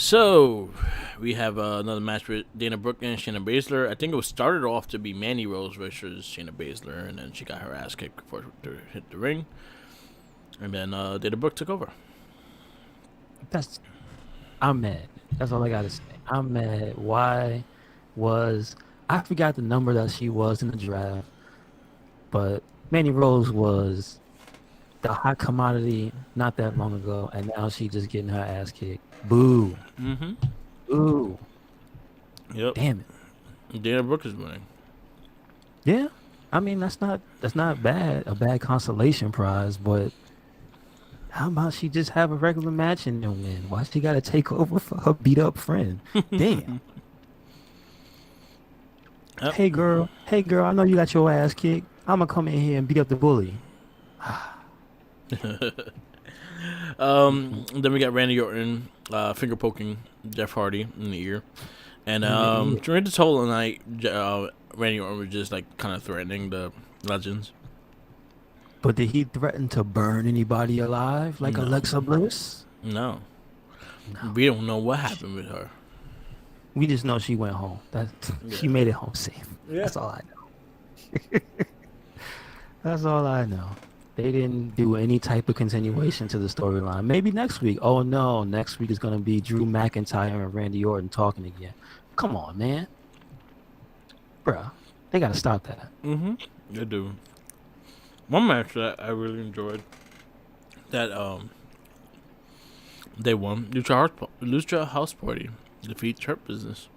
So, we have another match with Dana Brooke and Shayna Baszler. I think it was started off to be Mandy Rose versus Shayna Baszler, and then she got her ass kicked before she hit the ring. And then Dana Brooke took over. I'm mad. That's all I gotta say. I'm mad. I forgot the number that she was in the draft, but Mandy Rose was the hot commodity not that long ago, and now she just getting her ass kicked. Boo. Mm-hmm. Boo. Yep. Damn it. Dana Brooke is winning. Yeah. I mean, that's not bad. A bad consolation prize, but how about she just have a regular match and then win? Why she got to take over for her beat up friend? Damn. Yep. Hey girl, I know you got your ass kicked. I'm gonna come in here and beat up the bully. Then we got Randy Orton finger poking Jeff Hardy in the ear, and during this whole night, Randy Orton was just like kind of threatening the Legends. But did he threaten to burn anybody alive like Alexa Bliss? No. We don't know what happened with her. We just know she went home. She made it home safe. Yeah. That's all I know. That's all I know. They didn't do any type of continuation to the storyline. Maybe next week. Oh no, next week is gonna be Drew McIntyre and Randy Orton talking again. Come on, man. Bruh, they gotta stop that. Mm-hmm. They do. One match that I really enjoyed that they won. Lucha House Party defeats Hurt Business.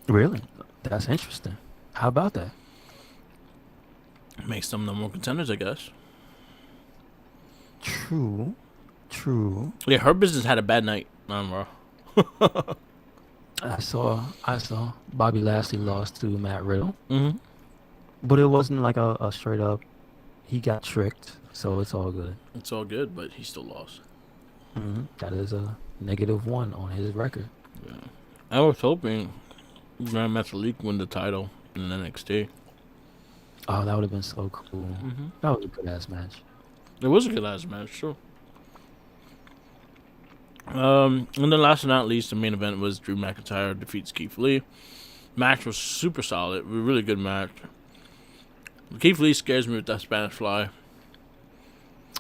Really? That's interesting. How about that? Makes them number one contenders, I guess. True. Yeah, Hurt Business had a bad night on Raw. I saw Bobby Lashley lost to Matt Riddle. Mm-hmm. But it wasn't like a straight up, he got tricked, so it's all good. It's all good, but he still lost. Mm-hmm. That is a -1 on his record. Yeah. I was hoping Grand Metalik win the title in NXT. Oh, that would have been so cool. Mm-hmm. That was a good-ass match. It was a good-ass match, sure. And then last but not least, the main event was Drew McIntyre defeats Keith Lee. Match was super solid. A really good match. Keith Lee scares me with that Spanish fly.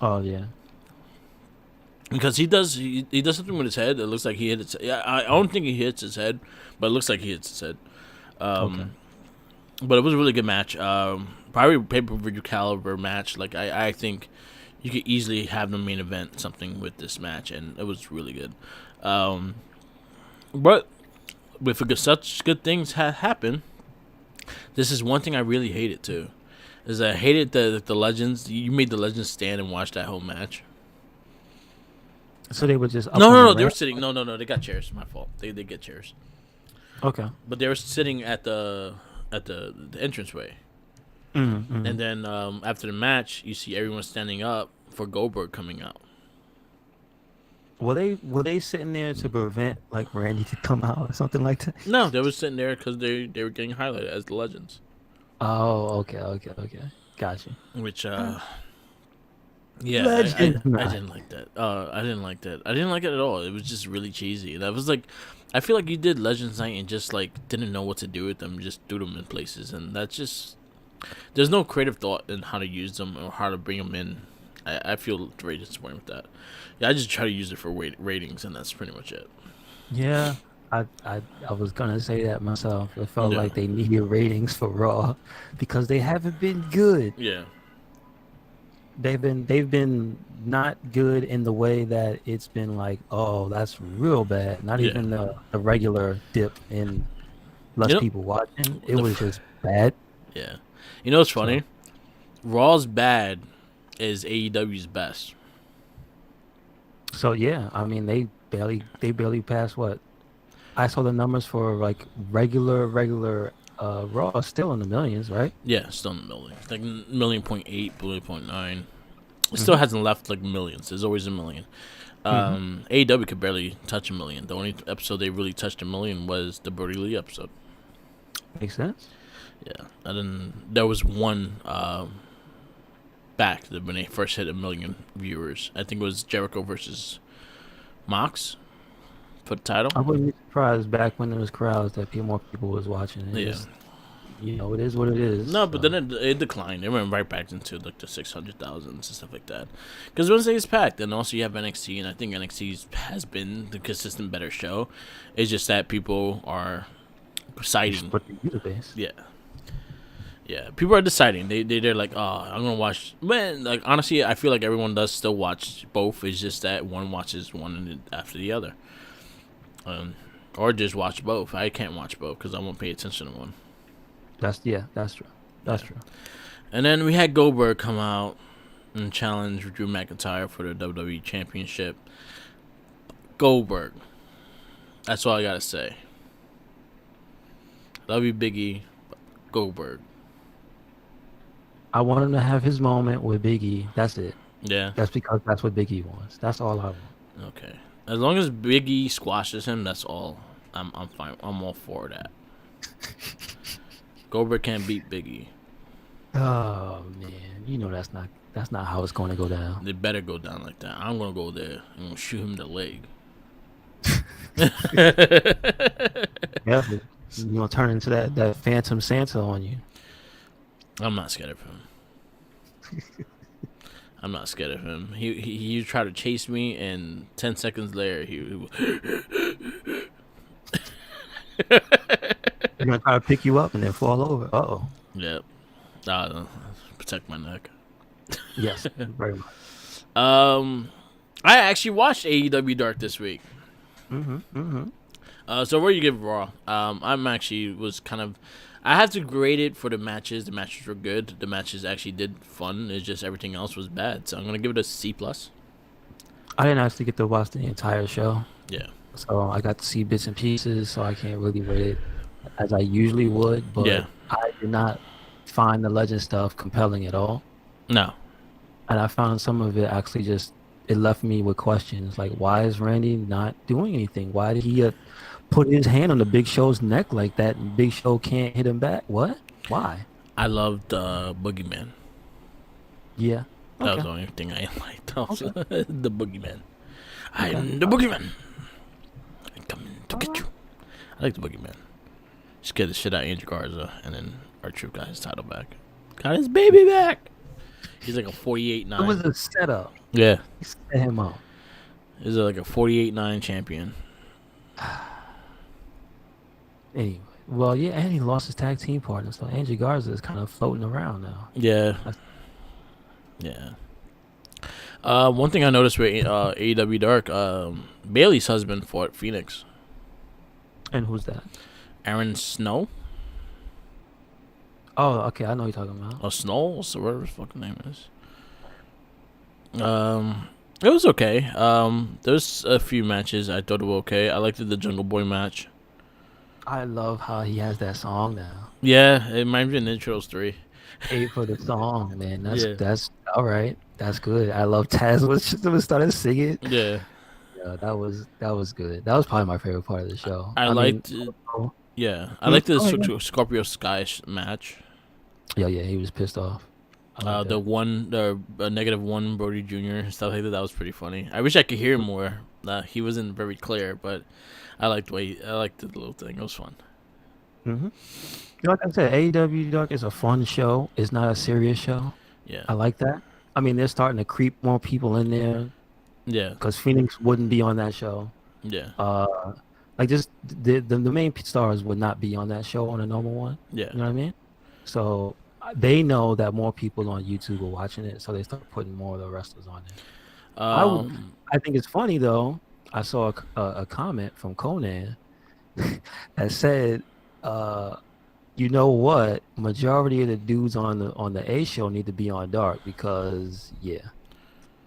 Oh, yeah. Because he does something with his head. It looks like he hit his. Yeah, I don't think he hits his head, but it looks like he hits his head. Okay. But it was a really good match. Probably pay-per-view caliber match. Like I think you could easily have the main event something with this match, and it was really good. But with such good things happen, this is one thing I really hated too. Is I hated the Legends. You made the Legends stand and watch that whole match. So they were just up no. They were sitting. No. They got chairs. My fault. They get chairs. Okay. But they were sitting at the entranceway. Mm-hmm. And then after the match, you see everyone standing up for Goldberg coming out. Were they sitting there to prevent like Randy to come out or something like that? No, they were sitting there because they were getting highlighted as the Legends. Oh, okay. Gotcha. Which yeah, I didn't like that. I didn't like that. I didn't like it at all. It was just really cheesy. That was like, I feel like you did Legends Night and just like didn't know what to do with them. Just threw them in places, and that's just. There's no creative thought in how to use them or how to bring them in. I feel very disappointed with that. Yeah, I just try to use it for ratings, and that's pretty much it. Yeah, I was gonna say that myself. It felt like they needed ratings for Raw because they haven't been good. Yeah, they've been not good in the way that it's been like, oh, that's real bad. Not even the regular dip in less people watching. It was just bad. Yeah. You know what's funny? Raw's bad is AEW's best. So yeah, I mean they barely passed what? I saw the numbers for like regular Raw still in the millions, right? Yeah, still in the millions. Like 1.8 million, 1.9. It still hasn't left like millions. There's always a million. AEW could barely touch a million. The only episode they really touched a million was the Brody Lee episode. Makes sense. Yeah, and then there was one back when they first hit 1 million viewers. I think it was Jericho versus Mox. for the title. I wouldn't be surprised back when there was crowds that more people was watching. It Yeah. just, it is what it is. No, but then it declined. It went right back into like the 600,000s and stuff like that. Because Wednesday is packed, and also you have NXT, and I think NXT has been the consistent better show. It's just that people are deciding. Yeah, yeah. People are deciding. They're like, oh, I'm gonna watch. Man, like honestly, I feel like everyone does still watch both. It's just that one watches one after the other, or just watch both. I can't watch both because I won't pay attention to one. That's true. That's true. And then we had Goldberg come out and challenge Drew McIntyre for the WWE Championship. Goldberg. That's all I gotta say. Love you, Biggie. Goldberg. I want him to have his moment with Biggie. That's it. Yeah. That's because that's what Biggie wants. That's all I want. Okay. As long as Biggie squashes him, that's all. I'm fine. I'm all for that. Goldberg can't beat Biggie. Oh man, that's not how it's going to go down. They better go down like that. I'm gonna go there and gonna shoot him in the leg. Yeah, you're gonna turn into that Phantom Santa on you. I'm not scared of him. I'm not scared of him. He tried to chase me, and 10 seconds later, he He's gonna try to pick you up and then fall over. Uh-oh. Yep. Protect my neck. Yes, very much. I actually watched AEW Dark this week. So where you give Raw? I'm actually was kind of. I had to grade it for the matches. The matches were good. The matches actually did fun. It's just everything else was bad. So I'm gonna give it a C+. I didn't actually get to watch the entire show. Yeah. So I got to see bits and pieces. So I can't really rate it as I usually would. But yeah. I did not find the legend stuff compelling at all. No. And I found some of it actually it left me with questions like, why is Randy not doing anything? Why did he put his hand on the Big Show's neck like that and Big Show can't hit him back? What? Why? I loved Boogeyman. Yeah. That was the only thing I liked. Also. The Boogeyman. I am the Boogeyman. I'm coming to get you. I like the Boogeyman. Scared the shit out of Angel Garza, and then R-Truth got his title back. Got his baby back. He's like a 48-9. It was a setup. Yeah. He set him up. He's like a 48-9 champion. Anyway. Well, yeah, and he lost his tag team partner, so Angel Garza is kind of floating around now. Yeah. Yeah. One thing I noticed with AEW Dark, Bailey's husband fought Phoenix. And who's that? Aaron Snow. Oh, okay, I know who you're talking about. Or Snow, whatever his fucking name is. It was okay. There's a few matches I thought were okay. I liked the Jungle Boy match. I love how he has that song now. Yeah, it reminds me of Nitro's 3. Paid for the song, man. That's all right. That's good. I love Taz was started singing. Yeah. Yeah, that was good. That was probably my favorite part of the show. I liked the Scorpio Sky match. Yeah, he was pissed off. The -1 Brody Jr. and stuff like that. That was pretty funny. I wish I could hear more. He wasn't very clear, but I liked the little thing. It was fun. Mm-hmm. Like I said, AEW Dark is a fun show. It's not a serious show. Yeah, I like that. I mean, they're starting to creep more people in there. Yeah, because Phoenix wouldn't be on that show. Yeah. Like just the main stars would not be on that show on a normal one. Yeah. You know what I mean? So they know that more people on YouTube are watching it, so they start putting more of the wrestlers on it. I think it's funny though. I saw a comment from Conan that said, "You know what? Majority of the dudes on the A show need to be on Dark because yeah."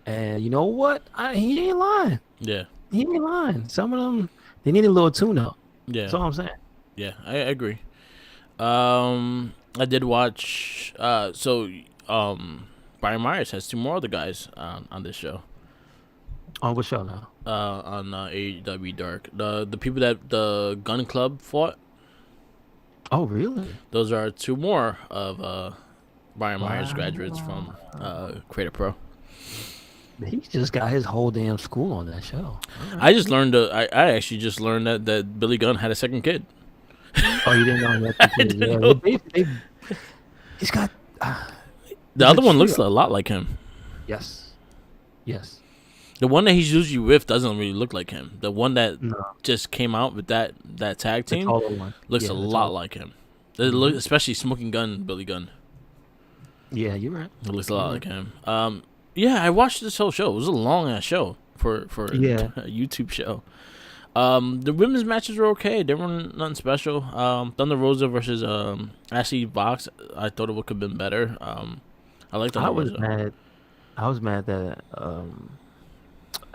And you know what? He ain't lying. Yeah. He ain't lying. Some of them they need a little tune-up. Yeah. That's all I'm saying. Yeah, I agree. I did watch. Brian Myers has 2 more other guys on this show. On what show now? On AEW Dark. The people that the Gun Club fought. Oh, really? Those are 2 more of Brian Myers graduates from Creator Pro. He just got his whole damn school on that show. I just learned. I actually just learned that Billy Gunn had a second kid. Oh, you didn't know that? I didn't Yeah, know. he's got. The other one looks a lot like him. Yes. Yes. The one that he's usually with doesn't really look like him. The one that No. just came out with that tag team looks a lot like him. Look, especially Smoking Gun, Billy Gunn. Yeah, you're right. It looks a lot like him. Yeah, I watched this whole show. It was a long ass show for a YouTube show. The women's matches were okay. They were nothing special. Thunder Rosa versus Ashley Vox. I thought it could have been better. I liked Thunder Rosa. I was mad that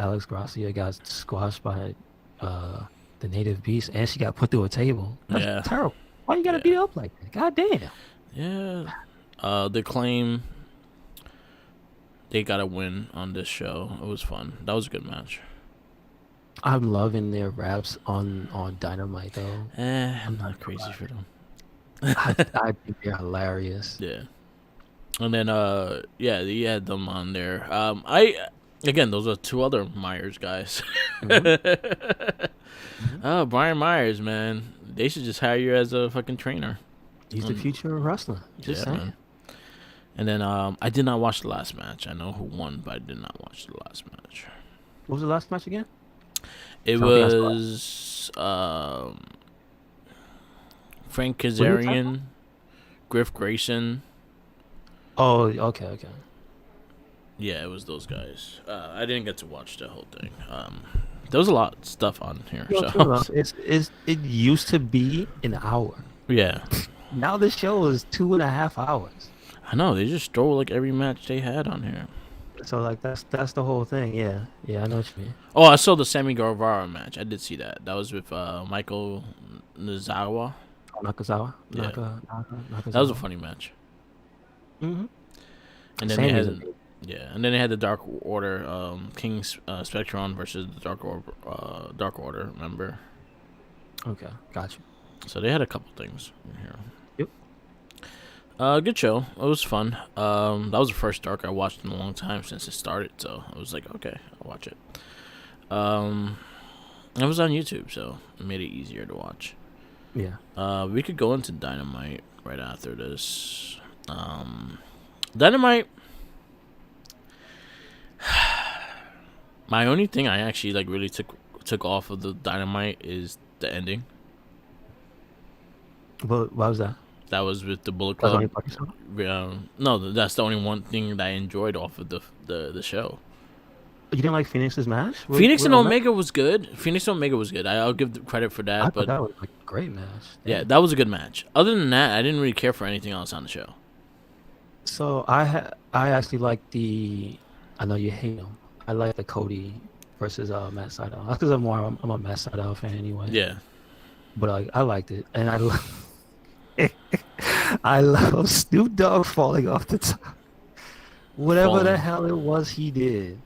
Alex Gracia got squashed by the Native Beast, and she got put through a table. That's terrible. Why you gotta beat up like that? God damn. Yeah. The Claim, they got a win on this show. It was fun. That was a good match. I'm loving their raps on Dynamite though. I'm not crazy for them. I think they're hilarious. Yeah. And then you had them on there. Again, those are two other Myers guys. Oh, Brian Myers, man. They should just hire you as a fucking trainer. He's the future of wrestling. Just saying. Man. And then I did not watch the last match. I know who won, but I did not watch the last match. What was the last match again? It was Frank Kazarian, Griff Grayson. Oh, okay. Yeah, it was those guys. I didn't get to watch the whole thing. There was a lot of stuff on here. It used to be an hour. Yeah. Now this show is 2.5 hours. I know, they just stole like every match they had on here. So like that's the whole thing. Yeah, I know what you mean. Oh, I saw the Sammy Guevara match. I did see that. That was with Michael Nakazawa. Nakazawa. Yeah. Nakazawa. That was a funny match. Mm-hmm. And then they had the Dark Order, King Spectron versus the Dark Order. Remember? Okay, gotcha. So they had a couple things in here. Yep. Good show. It was fun. That was the first Dark I watched in a long time since it started. So I was like, okay, I'll watch it. It was on YouTube, so it made it easier to watch. Yeah. We could go into Dynamite right after this. Dynamite. My only thing I actually like really took off of the Dynamite is the ending. But what was that? That was with the Bullet Club. No, that's the only one thing that I enjoyed off of the show. You didn't like Phoenix's match? Phoenix and Omega was good. I'll give the credit for that. But that was like a great match. Damn. Yeah, that was a good match. Other than that, I didn't really care for anything else on the show. So I actually like I know you hate him. I like the Cody versus Matt Sydal. That's because I'm a Matt Sydal fan anyway. Yeah. But I liked it, and I love Snoop Dogg falling off the top. Whatever the hell it was he did.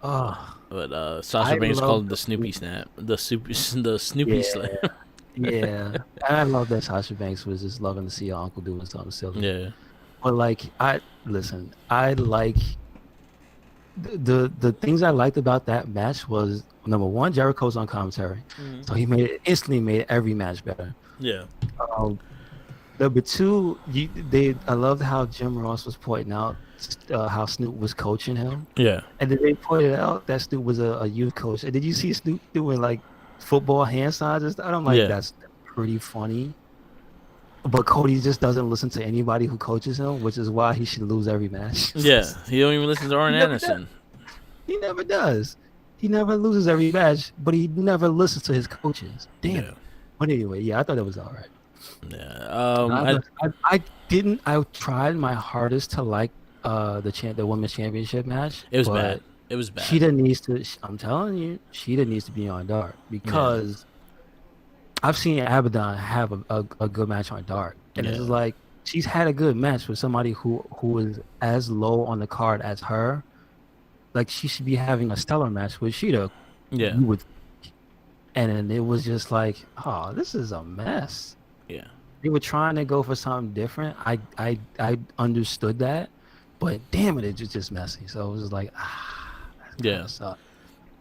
But Sasha Banks called it the Snoopy snap. The Snoopy slam. Yeah. I love that Sasha Banks was just loving to see her uncle doing something silly. Yeah. But like I like the things I liked about that match was number one, Jericho's on commentary. Mm-hmm. So he instantly made every match better. Yeah. Number two, I loved how Jim Ross was pointing out how Snoop was coaching him. Yeah. And then they pointed out that Snoop was a youth coach. And did you see Snoop doing like football hand signs and stuff? I'm like, that's pretty funny. But Cody just doesn't listen to anybody who coaches him, which is why he should lose every match. Yeah, he don't even listen to Arn Anderson. He never does. He never loses every match, but he never listens to his coaches. Damn. Yeah. But anyway, I thought it was all right. Yeah. I tried my hardest to like the women's championship match. It was bad. Sheeta needs to. I'm telling you, Sheeta needs to be on Dark because I've seen Abaddon have a good match on Dark, and it's like she's had a good match with somebody who is as low on the card as her. Like she should be having a stellar match with Sheeta. Yeah. And then it was just like, oh, this is a mess. Yeah. They were trying to go for something different. I understood that, but damn it, it's just messy. So it was just like, Yeah.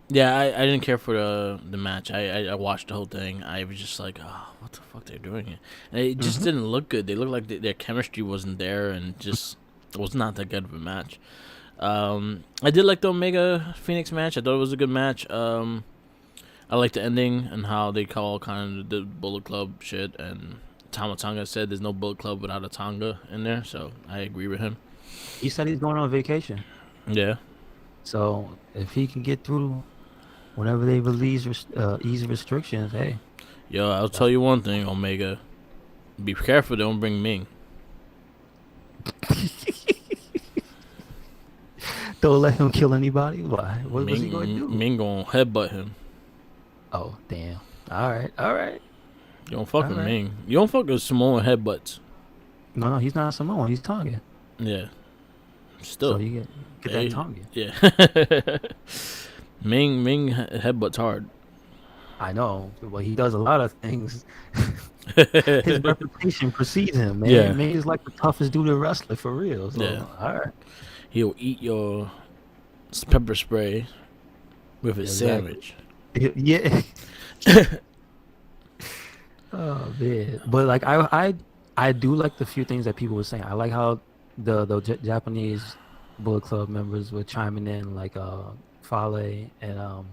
Yeah, I didn't care for the match. I watched the whole thing. I was just like, oh, what the fuck they're doing here? And it just didn't look good. They looked like their chemistry wasn't there, and just it was not that good of a match. I did like the Omega Phoenix match. I thought it was a good match. I liked the ending and how they call kind of the Bullet Club shit. And Tama Tonga said there's no Bullet Club without a Tonga in there, so I agree with him. He said he's going on vacation. Yeah. So if he can get through whenever they release ease restrictions, hey. Yo, I'll tell you one thing, Omega. Be careful, don't bring Ming. Don't let him kill anybody? Why? What was he going to do? Ming gonna headbutt him. Oh, damn. All right. You don't fuck with Ming. You don't fuck with Samoan headbutts. No, he's not Samoan. He's Tongan. Yeah. Still. So you get that Tongan. Yeah. Ming headbutts hard. I know. Well, he does a lot of things. His reputation precedes him, man. Yeah. Man, he's like the toughest dude in wrestling for real. So, yeah. All right. He'll eat your pepper spray with his sandwich. Yeah. Oh man, but like I do like the few things that people were saying. I like how the Japanese Bullet Club members were chiming in, like Fale and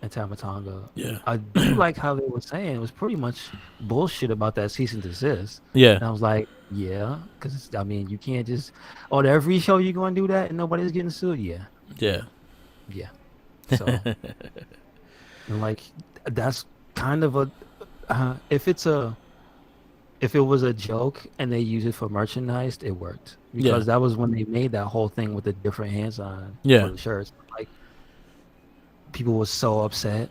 Tama Tonga. Yeah, I do like how they were saying it was pretty much bullshit about that cease and desist. Yeah, and I was like, yeah, because I mean you can't just every show you're going to do that and nobody's getting sued. Yeah. So and like that's kind of a if it was a joke and they use it for merchandise, it worked because that was when they made that whole thing with the different hands on for the shirts. Like people were so upset,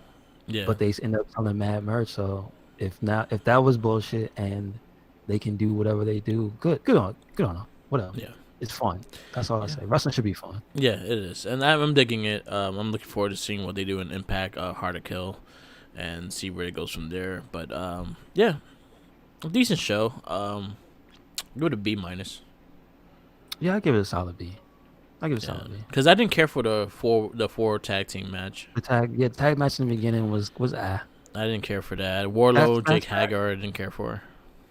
but they ended up selling mad merch. So if that was bullshit and they can do whatever they do, good on them. Whatever. Yeah. It's fun. That's all I say. Wrestling should be fun. Yeah, it is, and I'm digging it. I'm looking forward to seeing what they do in Impact, Hard to Kill, and see where it goes from there. But yeah, a decent show. Go to B-. Yeah, I give it a solid B. Solid B. Because I didn't care for the four tag team match. The tag match in the beginning was I didn't care for that. Warlow, Jake Hager, I didn't care for.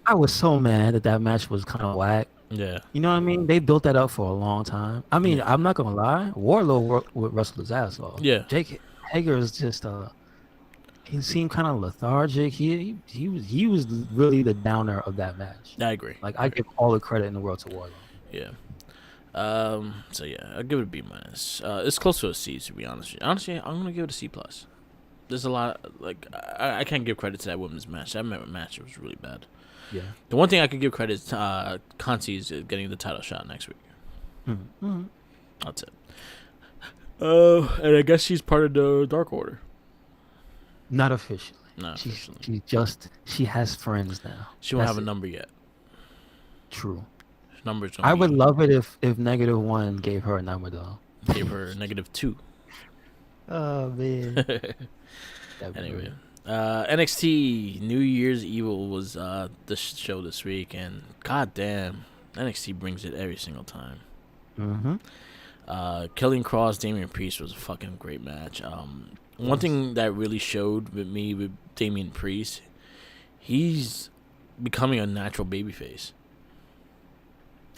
I was so mad that match was kind of whack. Yeah. You know what I mean? They built that up for a long time. I mean, I'm not going to lie. Warlow would wrestle his ass off. Yeah. Jake Hager is just, he seemed kind of lethargic. He was really the downer of that match. I agree. Like, I give all the credit in the world to Warlow. Yeah. So, yeah, I'll give it a B-. It's close to a C, to be honest with you. Honestly, I'm going to give it a C+. There's a lot, like, I can't give credit to that women's match. That match was really bad. Yeah. The one thing I could give credit is Conti's getting the title shot next week. Mm-hmm. That's it. And I guess she's part of the Dark Order. Not officially. Not officially. She has friends now. She won't have a number yet. True. Numbers. I would love it if -1 gave her a number though. Gave her -2. Oh man. Anyway. NXT New Year's Evil was the show this week, and goddamn, NXT brings it every single time. Mm-hmm. Killing Cross, Damian Priest was a fucking great match. One thing that really showed with Damian Priest, he's becoming a natural babyface.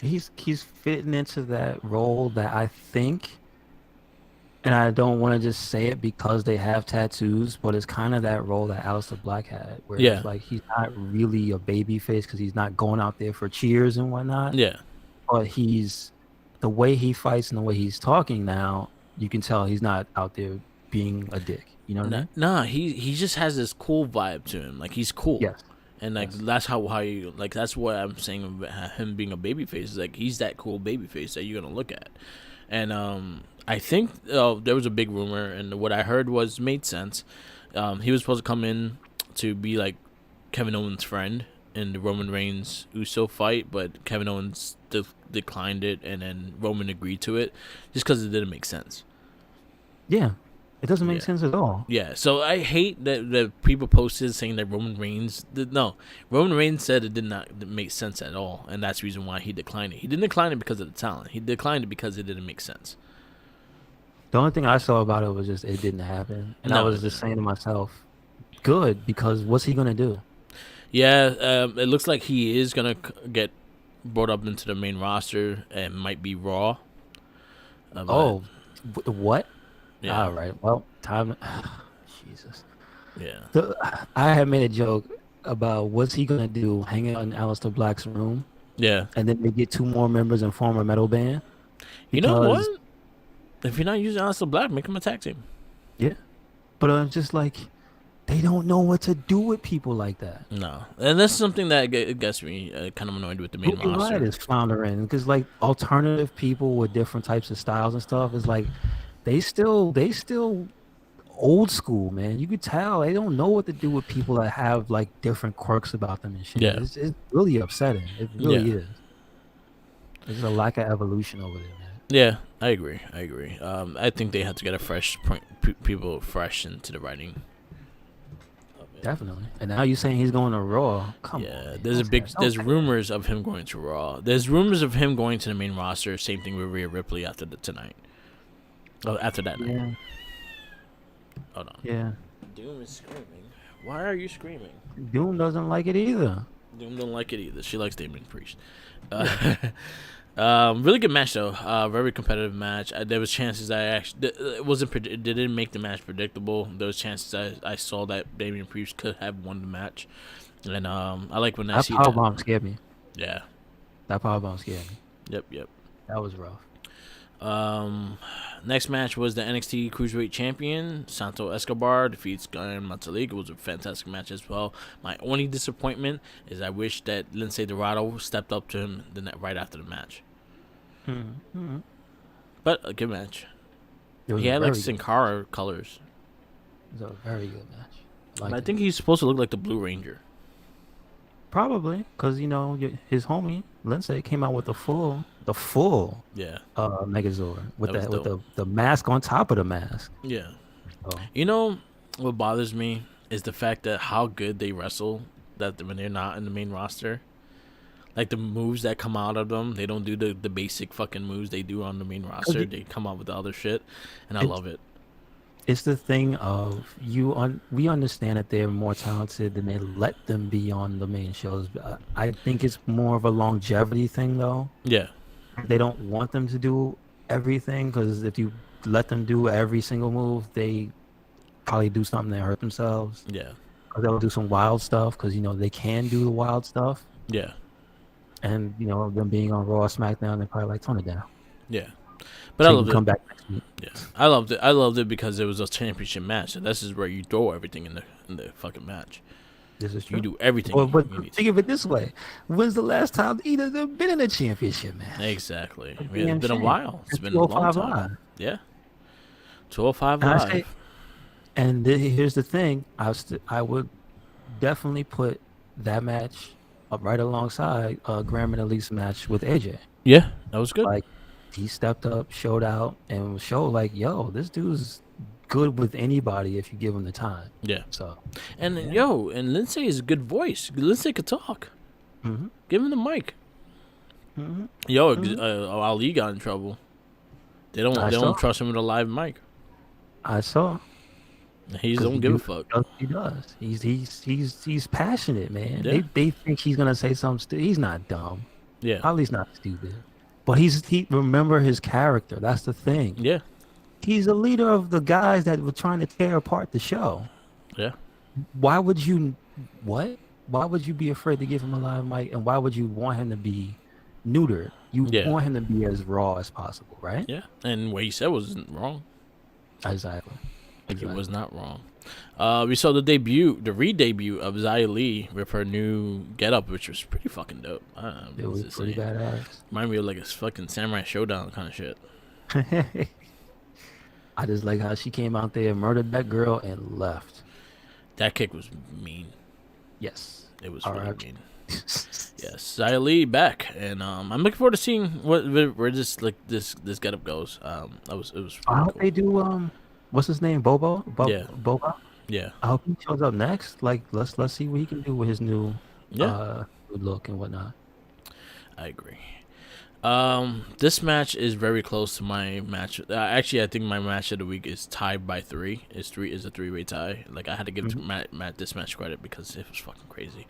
He's fitting into that role that I think. And I don't want to just say it because they have tattoos, but it's kind of that role that Aleister Black had, where it's like he's not really a baby face because he's not going out there for cheers and whatnot. Yeah. But the way he fights and the way he's talking now, you can tell he's not out there being a dick. You know what I mean? Nah, he just has this cool vibe to him. Like, he's cool. Yes. And like that's how you like that's what I'm saying about him being a babyface. Is like he's that cool babyface that you're gonna look at. And I think there was a big rumor, and what I heard made sense. He was supposed to come in to be like Kevin Owens' friend in the Roman Reigns Uso fight, but Kevin Owens declined it, and then Roman agreed to it just because it didn't make sense. Yeah, It doesn't make sense at all. Yeah, so I hate that people posted saying that Roman Reigns Roman Reigns said it did not make sense at all, and that's the reason why he declined it. He didn't decline it because of the talent. He declined it because it didn't make sense. The only thing I saw about it was just it didn't happen, and I was just saying to myself, "Good," because what's he gonna do? Yeah, it looks like he is gonna get brought up into the main roster and might be Raw. What? Yeah. All right. Well, time. Jesus. Yeah. So, I had made a joke about what's he gonna do, hang out in Aleister Black's room. Yeah. And then they get 2 more members and form a metal band. You know what? If you're not using Aleister Black, make him a tag team. Yeah. But I'm just like, they don't know what to do with people like that. No. And that's something that gets me kind of annoyed with the main roster. Right is floundering because like alternative people with different types of styles and stuff is like they still old school, man. You could tell they don't know what to do with people that have like different quirks about them and shit. Yeah. It's really upsetting. It really is. There's a lack of evolution over there, man. Yeah, I agree. I think they have to get a fresh people fresh into the writing. Definitely. And now you're saying he's going to Raw. Come on. Yeah, there's rumors of him going to Raw. There's rumors of him going to the main roster. Same thing with Rhea Ripley after that night. Hold on. Yeah. Doom is screaming. Why are you screaming? Doom doesn't like it either. Doom don't like it either. She likes Damien Priest. Really good match though. Very competitive match. There was chances it didn't make the match predictable. There was chances I saw that Damien Priest could have won the match, and I like when I see that. That powerbomb scared me. Yeah, that powerbomb scared me. Yep. That was rough. Next match was the NXT Cruiserweight Champion Santo Escobar defeats Guillermo Matalik. It was a fantastic match as well. My only disappointment is I wish that Lince Dorado stepped up to him right after the match. Mm-hmm. But a good match. He had like Sin Cara colors. It was a very good match. I think he's supposed to look like the Blue Ranger. Probably, because his homie Lince came out with the full Megazord with the mask on top of the mask. Yeah. You know what bothers me is the fact that how good they wrestle that when they're not in the main roster. Like the moves that come out of them, they don't do the basic fucking moves they do on the main roster. They come out with the other shit, and I love it. It's the thing of we understand that they're more talented than they let them be on the main shows. I think it's more of a longevity thing, though. Yeah. They don't want them to do everything because if you let them do every single move, they probably do something that hurt themselves. Yeah. Or they'll do some wild stuff because they can do the wild stuff. Yeah. And them being on Raw, SmackDown, they're probably like, tone it down. Yeah. But I loved it. Come back next week. Yeah, I loved it. I loved it because it was a championship match, and this is where you throw everything in the fucking match. This is true. You do everything. But think of it this way: when's the last time either they've been in a championship match? Exactly. It's been a while. It's been a long time. Live. Yeah. 205 Live. And here's the thing: I would definitely put that match up right alongside Graham and Elite's match with AJ. Yeah, that was good. Like he stepped up, showed out, and showed like, yo, this dude's good with anybody if you give him the time. Yeah. So, and Lince is a good voice. Lince could talk. Mm-hmm. Give him the mic. Mm-hmm. Ali got in trouble. They don't trust him with a live mic. I saw. He don't give a fuck. He does. He's passionate, man. Yeah. They think he's gonna say something. He's not dumb. Yeah. Ali's not stupid. But he remember his character. That's the thing. Yeah. He's a leader of the guys that were trying to tear apart the show. Yeah. Why would you be afraid to give him a live mic, and why would you want him to be neutered? You want him to be as raw as possible, right? Yeah. And what he said wasn't wrong. Exactly. It was not wrong. We saw the re-debut of Xia Li with her new getup, which was pretty fucking dope. It was pretty badass. Reminded me of like a fucking Samurai Showdown kind of shit. I just like how she came out there, murdered that girl, and left. That kick was mean. Yes. It was really mean. Yes, Xia Li back, and I'm looking forward to seeing where this getup goes. It was. I hope they do what's his name? Bobo? Yeah, Boba? yeah, I hope he shows up next. Like, let's see what he can do with his new yeah. look and whatnot. I agree. This match is very close to my match. Actually, I think my match of the week is tied by 3. Is a 3-way tie. Like I had to give this match credit because it was fucking crazy.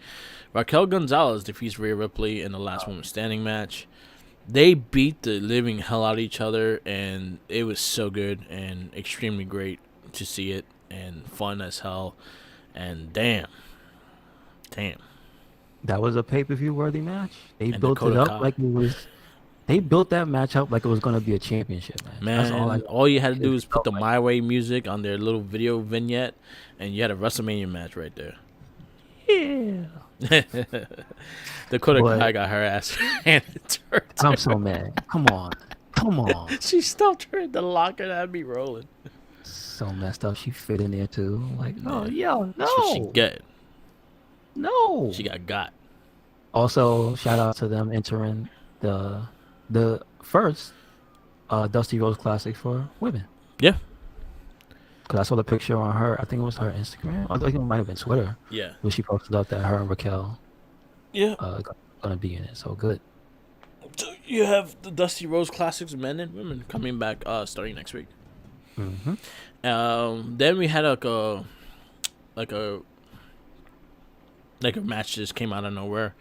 Raquel Gonzalez defeats Rhea Ripley in the last woman standing match. They beat the living hell out of each other, and it was so good and extremely great to see it and fun as hell. And damn. That was a pay-per-view worthy match. They And built it Dakota up Kai. like it was. They built that match up like it was going to be a championship match. That's all you had to do was put the like. My Way music on their little video vignette, and you had a WrestleMania match right there. Yeah. Dakota Kai got her ass handed to her. I'm so mad. Come on. She stopped her in the locker and had me rolling. So messed up. She fit in there too. Like, oh, yo, no. That's what she get. No. She got. Also, shout out to them entering the first Dusty Rhodes Classic for women. Yeah. Because I saw the picture on her. I think it was her Instagram. I think it might have been Twitter. Yeah. Where she posted up that her and Raquel gonna be in it. So good. So you have the Dusty Rhodes Classics men and women coming back starting next week. Mm-hmm. Then we had a match just came out of nowhere.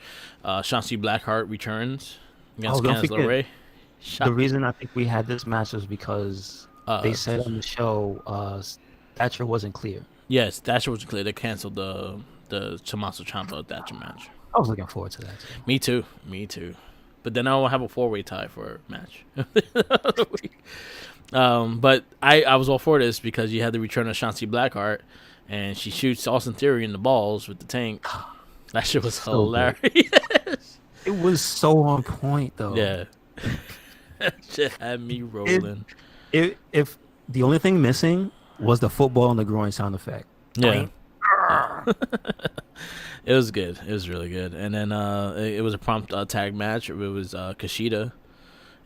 Shotzi Blackheart returns against Candice LeRae. The reason I think we had this match was because they said on the show Thatcher wasn't clear. Yes, Thatcher wasn't clear. They canceled the Tommaso Ciampa Thatcher match. I was looking forward to that Me too. too. But then I will have a 4-way tie for a match. But I was all for this because you had the return of Shotzi Blackheart, and she shoots Austin Theory in the balls with the tank. That shit was so hilarious. It was so on point though. Yeah. That shit had me rolling. If the only thing missing was the football and the groin sound effect. Yeah. It was good. It was really good. And then it was a prompt tag match. It was Kushida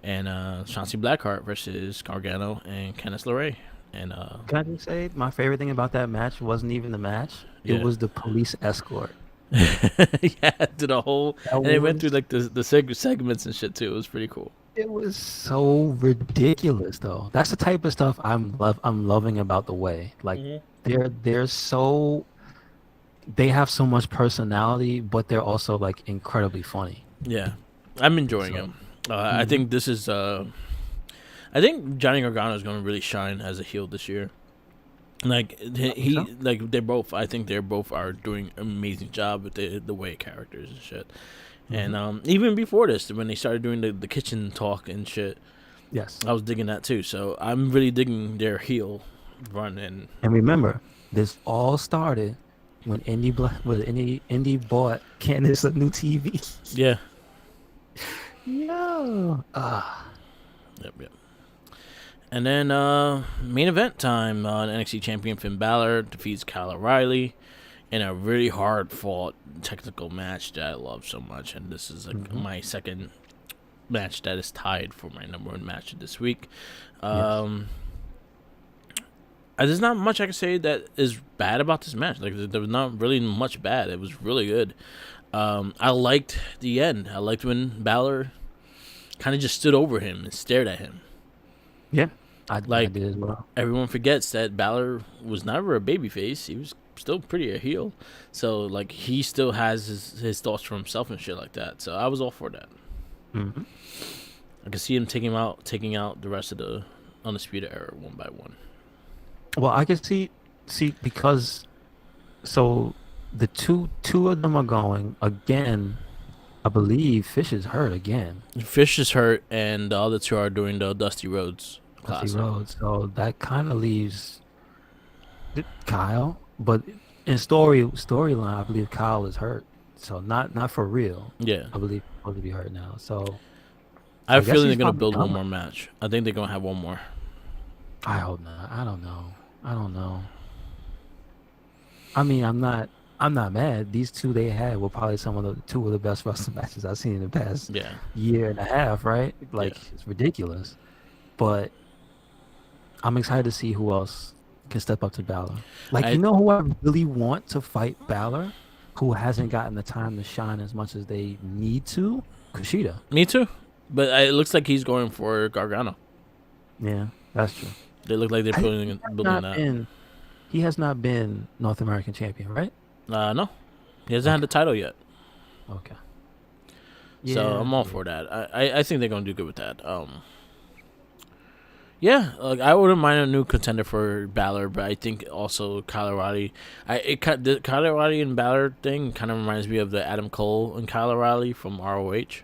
and Shotzi Blackheart versus Gargano and Candice LeRae. And can I just say my favorite thing about that match wasn't even the match. It was the police escort. Yeah, to the whole, and they went through like the segments and shit too. It was pretty cool. It was so ridiculous though. That's the type of stuff I'm loving about the way. Like they're so, they have so much personality, but they're also like incredibly funny. Yeah, I'm enjoying them. I think this is I think Johnny Gargano is going to really shine as a heel this year. Like they both. I think they both are doing an amazing job with the way characters and shit. And even before this, when they started doing the kitchen talk and shit, yes, I was digging that too. So I'm really digging their heel run. And remember, this all started when Indy bought Candice a new TV. Yeah. No. Yep. And then main event time. NXT champion Finn Balor defeats Kyle O'Reilly in a really hard fought technical match that I love so much. And this is like my second match that is tied for my number one match of this week. There's not much I can say that is bad about this match. Like there was not really much bad. It was really good. I liked the end. I liked when Balor kind of just stood over him and stared at him. Yeah, I did as well. Everyone forgets that Balor was never a babyface. He was still pretty a heel. So, like, he still has his thoughts for himself and shit like that. So, I was all for that. Mm-hmm. I could see him taking out the rest of the Undisputed Era one by one. Well, I can see because so the two of them are going again. I believe Fish is hurt again. Fish is hurt, and the other two are doing the Dusty Rhodes Classic. So that kind of leaves Kyle, but in storyline, I believe Kyle is hurt. So not for real. Yeah, I believe he's supposed to be hurt now. So I have a feeling they're gonna build one more match. I think they're gonna have one more. I hope not. I don't know. I mean, I'm not mad. These two they had were probably two of the best wrestling matches I've seen in the past year and a half, right? Like, it's ridiculous. But I'm excited to see who else can step up to Balor. Like, you know who I really want to fight Balor, who hasn't gotten the time to shine as much as they need to? Kushida. Me too. But it looks like he's going for Gargano. Yeah, that's true. They look like they're building that. He has not been North American champion, right? No. He hasn't had the title yet. Okay. Yeah, so I'm all for that. I think they're going to do good with that. Yeah, like I wouldn't mind a new contender for Balor, but I think also Kyle O'Reilly. The Kyle O'Reilly and Balor thing kind of reminds me of the Adam Cole and Kyle O'Reilly from ROH.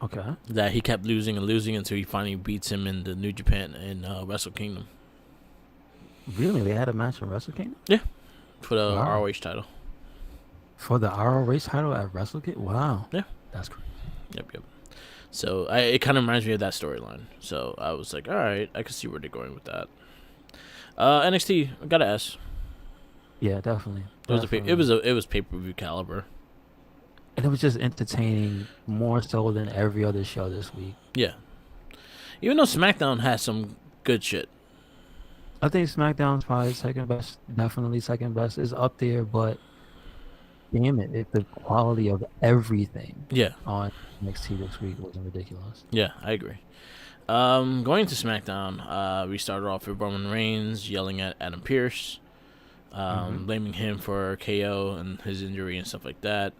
Okay. That he kept losing and losing until he finally beats him in the New Japan and Wrestle Kingdom. Really? They had a match in Wrestle Kingdom? Yeah, for the ROH title. For the ROH title at Wrestle Kingdom? Wow. Yeah. That's crazy. Yep. So it kind of reminds me of that storyline. So I was like, all right, I can see where they're going with that. NXT, I gotta ask. Yeah, definitely. It was pay-per-view caliber. And it was just entertaining more so than every other show this week. Yeah. Even though SmackDown has some good shit. I think SmackDown's probably second best. Definitely second best. Is up there, but damn it, the quality of everything on NXT this week was ridiculous. Yeah, I agree. Going to SmackDown, we started off with Roman Reigns yelling at Adam Pearce, blaming him for KO and his injury and stuff like that.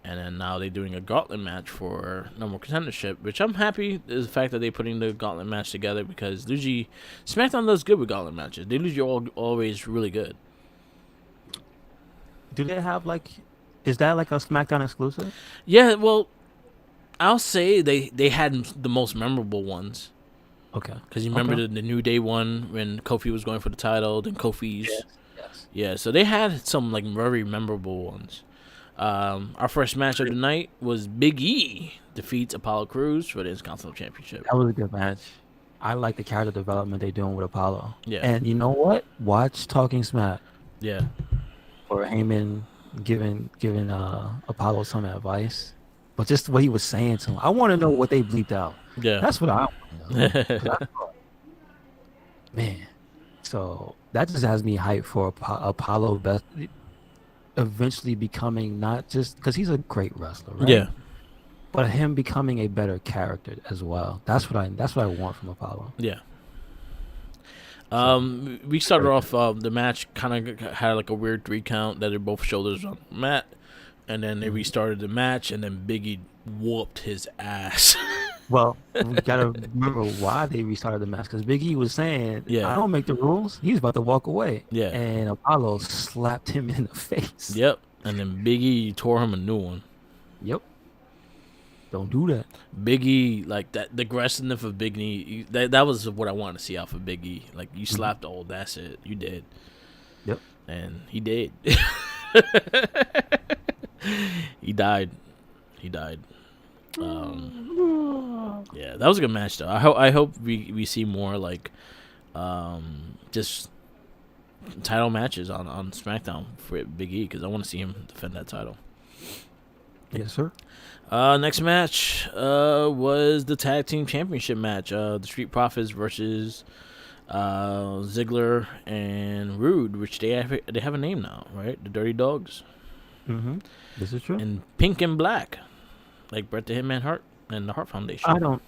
And then now they're doing a gauntlet match for number contendership, which I'm happy is the fact that they're putting the gauntlet match together because usually SmackDown does good with gauntlet matches. They usually always really good. Do they have is that like a SmackDown exclusive? Yeah, well, I'll say they had the most memorable ones. Okay. Because you remember the New Day one when Kofi was going for the title, then Kofi's. Yes. Yeah, so they had some very memorable ones. Our first match of the night was Big E defeats Apollo Crews for the Intercontinental Championship. That was a good match. I like the character development they're doing with Apollo. Yeah. And you know what? Watch Talking Smack. Yeah. Or Heyman giving Apollo some advice. But just what he was saying to him. I want to know what they bleeped out. Yeah. That's what I want to know. Man. So that just has me hyped for Apollo eventually becoming not just because he's a great wrestler, right? Yeah. But him becoming a better character as well. That's what I want from Apollo. Yeah. We started off the match kind of had like a weird 3 count that are both shoulders on the mat, and then they restarted the match, and then Biggie whooped his ass. Well, we gotta remember why they restarted the match because Big E was saying, "I don't make the rules." He was about to walk away, and Apollo slapped him in the face. Yep, and then Big E tore him a new one. Yep. Don't do that. Big E, like that, the aggressiveness of Big E, that was what I wanted to see out of Big E. Like you slapped the old, that's it, you did. Yep. And he did. He died. Yeah, that was a good match though. I hope we see more just title matches on SmackDown for Big E because I want to see him defend that title. Yes, sir. Next match was the tag team championship match. The Street Profits versus Ziggler and Rude, which they have a name now, right? The Dirty Dogs. Mm-hmm. This is true. And pink and black, like Bret the Hitman Hart and the Hart Foundation.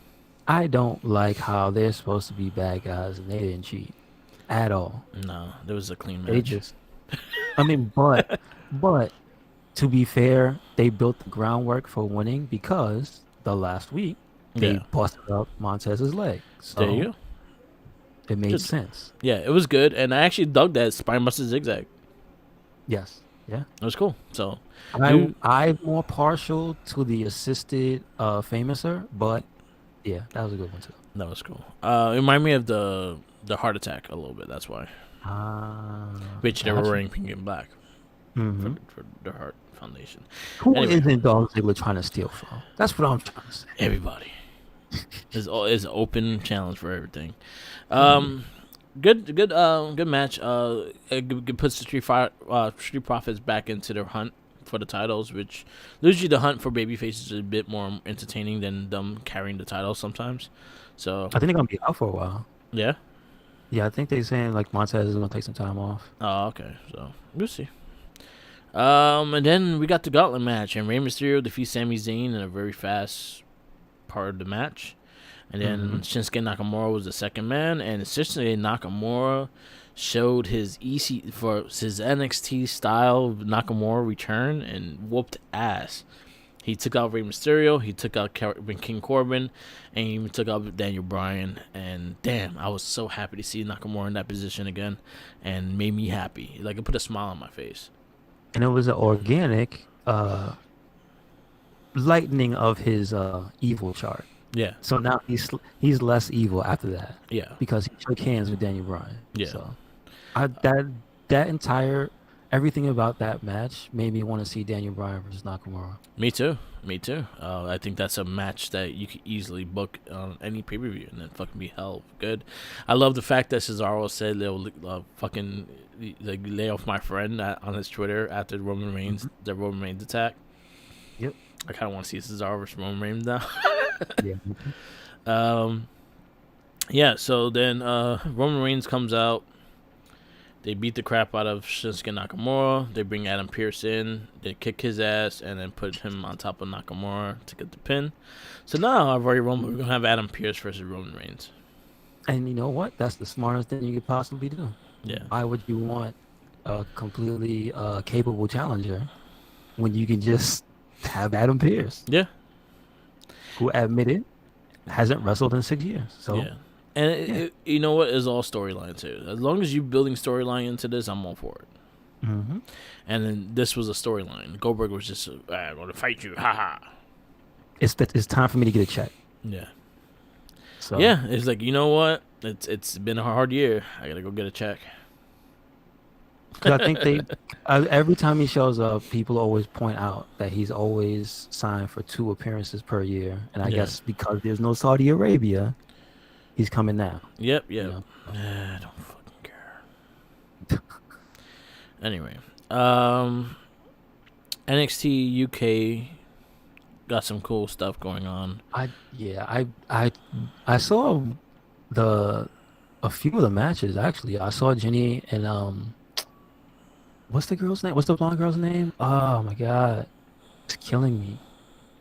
I don't like how they're supposed to be bad guys and they didn't cheat at all. No, there was a clean match. They just, but to be fair, they built the groundwork for winning because the last week they busted up Montez's leg. So there you go. It made sense. Yeah, it was good, and I actually dug that Spinebuster zigzag. Yes. Yeah. It was cool. So I'm more partial to the assisted Famouser, but yeah, that was a good one too. That was cool. It reminded me of the Heart Attack a little bit. That's why. Which they were wearing pink and black for the Heart Foundation. Who isn't Dolph Ziggler trying to steal from? That's what I'm trying to say. Everybody. It's an open challenge for everything. Good match. It puts the Street Profits back into their hunt for the titles, which usually the hunt for babyface is a bit more entertaining than them carrying the titles sometimes. So I think they're gonna be out for a while. Yeah. Yeah, I think they're saying like Montez is gonna take some time off. Oh, okay. So we'll see. And then we got the Gauntlet match, and Rey Mysterio defeats Sami Zayn in a very fast part of the match. And then Shinsuke Nakamura was the second man, and Shinsuke Nakamura showed his NXT style Nakamura return and whooped ass. He took out Rey Mysterio, he took out King Corbin, and he even took out Daniel Bryan. And damn, I was so happy to see Nakamura in that position again, and made me happy. Like, it put a smile on my face. And it was an organic lightening of his evil chart. Yeah. So now he's less evil after that. Yeah. Because he shook hands with Daniel Bryan. Yeah. So that entire everything about that match made me want to see Daniel Bryan versus Nakamura. Me too. I think that's a match that you could easily book on any pay-per-view and then fucking be hell good. I love the fact that Cesaro said they'll fucking like lay off my friend on his Twitter after the Roman Reigns attack. Yep. I kind of want to see Cesaro versus Roman Reigns now. Yeah. Yeah. So then Roman Reigns comes out. They beat the crap out of Shinsuke Nakamura. They bring Adam Pearce in. They kick his ass and then put him on top of Nakamura to get the pin. So now we're going to have Adam Pearce versus Roman Reigns. And you know what? That's the smartest thing you could possibly do. Yeah. Why would you want a completely capable challenger when you can just have Adam Pearce? Yeah. Who admitted hasn't wrestled in 6 years. So yeah. And you know what? It's all storyline too. As long as you're building storyline into this, I'm all for it. Mm-hmm. And then this was a storyline. Goldberg was just, I'm going to fight you. Ha ha. It's time for me to get a check. Yeah. So yeah, it's like, you know what? It's been a hard year. I got to go get a check. Because I think every time he shows up, people always point out that he's always signed for 2 appearances per year. And I guess because there's no Saudi Arabia, he's coming now. Yep. You know? I don't fucking care. Anyway, NXT UK got some cool stuff going on. I saw a few of the matches actually. I saw Jenny and what's the girl's name? What's the blonde girl's name? Oh my god, it's killing me.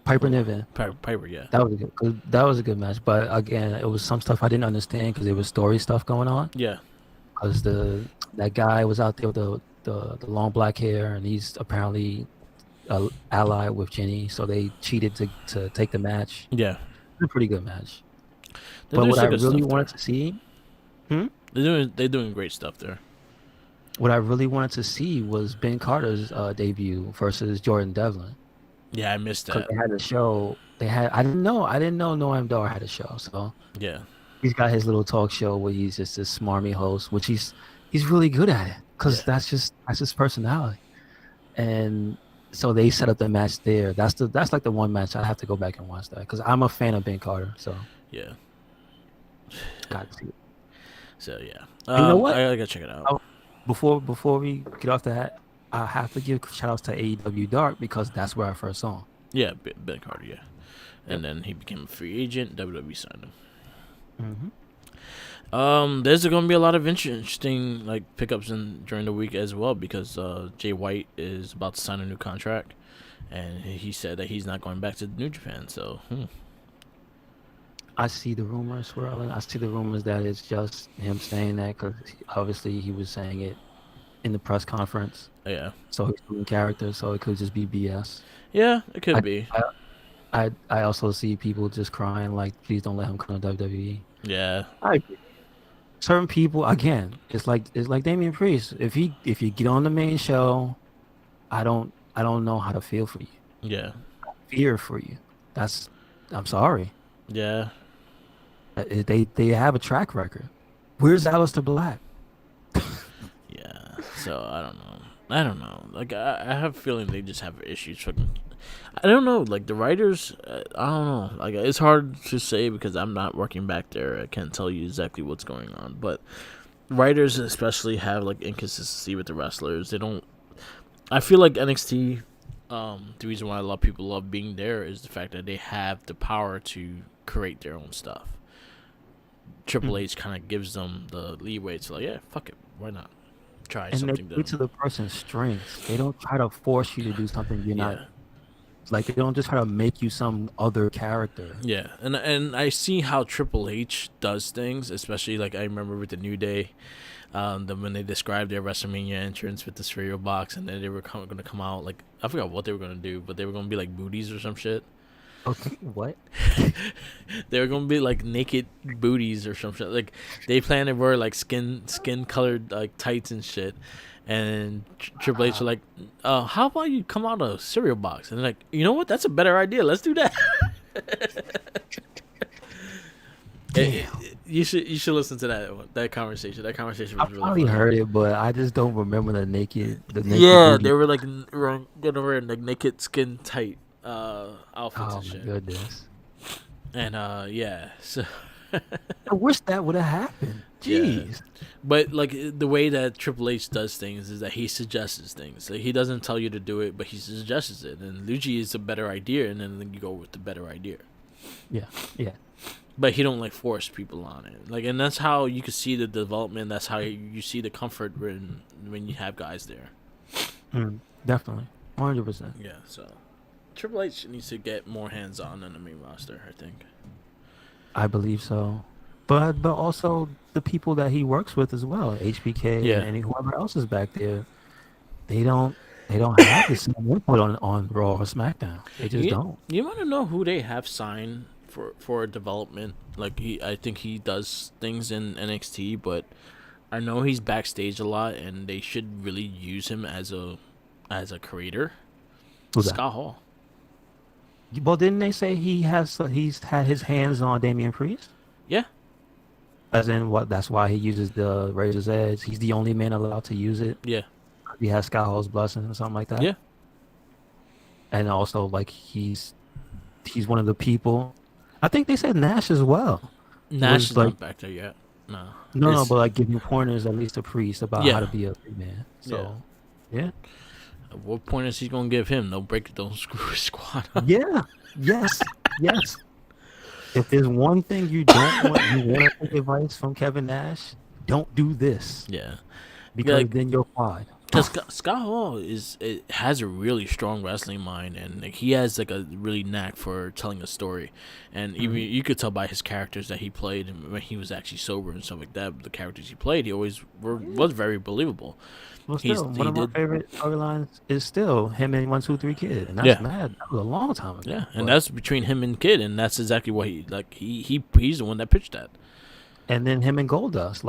Piper Niven. Piper, yeah. That was a good match, but again, it was some stuff I didn't understand because there was story stuff going on. Yeah. Because that guy was out there with the long black hair, and he's apparently allied with Jenny, so they cheated to take the match. Yeah. It's a pretty good match. But what I really wanted to see, they're doing great stuff there. What I really wanted to see was Ben Carter's debut versus Jordan Devlin. Yeah, I missed that. Because they had a show. I didn't know Noam Dar had a show. So yeah, he's got his little talk show where he's just a smarmy host, which he's really good at it. Because that's his personality. And so they set up the match there. That's like the one match I have to go back and watch that because I'm a fan of Ben Carter. So yeah, got to see it. So yeah, you know what? I gotta check it out. Before we get off that, I have to give shout outs to AEW Dark because that's where I first saw him. Yeah, Ben Carter, yeah. And then he became a free agent. WWE signed him. Mm-hmm. There's going to be a lot of interesting like pickups during the week as well because Jay White is about to sign a new contract, and he said that he's not going back to New Japan. So, I see the rumors swirling. I see the rumors that it's just him saying that because obviously he was saying it in the press conference. Yeah. So he's doing character, so it could just be BS. Yeah, it could be. I also see people just crying like, please don't let him come to WWE. Yeah. Certain people, again, it's like Damian Priest. If you get on the main show, I don't know how to feel for you. Yeah. I fear for you. I'm sorry. Yeah. They have a track record. Where's Aleister Black? Yeah. So I don't know. Like I have a feeling they just have issues. I don't know. Like the writers, I don't know. Like it's hard to say because I'm not working back there. I can't tell you exactly what's going on. But writers especially have like inconsistency with the wrestlers. They don't. I feel like NXT. The reason why a lot of people love being there is the fact that they have the power to create their own stuff. Triple H kind of gives them the leeway to like, yeah, fuck it, why not try And they something play to the person's strengths. They don't try to force you to do something you're not. Yeah. Like, they don't just try to make you some other character. Yeah, and I see how Triple H does things, especially like I remember with the New Day, when they described their WrestleMania entrance with the cereal box, and then they were going to come out like, I forgot what they were going to do, but they were going to be like booties or some shit. Okay, what? They were going to be like naked booties or some shit. Like they planned to wear like skin colored like tights and shit. And Triple H was like, how about you come out of a cereal box? And they're like, you know what? That's a better idea. Let's do that. You should listen to that conversation. That conversation was really probably funny. heard it, but I just don't remember the naked Yeah, booty. they were like gonna wear like naked skin tight outfits and shit. Oh my goodness. And yeah, so I wish that would have happened. Jeez. Yeah. But like the way that Triple H does things is that he suggests things. Like, he doesn't tell you to do it, but he suggests it. And Luigi is a better idea, and then you go with the better idea. Yeah. But he don't like force people on it. Like, and that's how you can see the development. That's how you see the comfort when you have guys there. Definitely, 100%. Yeah. So Triple H needs to get more hands on the main roster, I think. I believe so. But also the people that he works with as well, HBK and whoever else is back there, they don't have the same input on Raw or SmackDown. They just don't. You want to know who they have signed for development? Like, I think he does things in NXT, but I know he's backstage a lot, and they should really use him as a creator. Who's that? Scott Hall. Well, didn't they say he's had his hands on Damian Priest? Yeah. As in what? That's why he uses the Razor's Edge. He's the only man allowed to use it. Yeah. He has Scott Hall's blessing or something like that. Yeah. And also, like, he's one of the people. I think they said Nash as well. Nash is like, not back there yet. No, but like giving pointers at least to Priest about how to be a big man. So, yeah. What pointers he's gonna give him? Don't screw his squad up. Yeah. Yes. If there's one thing you want to take advice from Kevin Nash, don't do this. Yeah. Because then you're fine. Because Scott Hall has a really strong wrestling mind, and like, he has like a really knack for telling a story, and even you could tell by his characters that he played when he was actually sober and stuff like that. The characters he played, he always was very believable. Well, still, one of my favorite storylines is still him and 1-2-3 Kid, and that's mad. That was a long time ago. Yeah, and that's between him and Kid, and that's exactly what he's the one that pitched that. And then him and Goldust,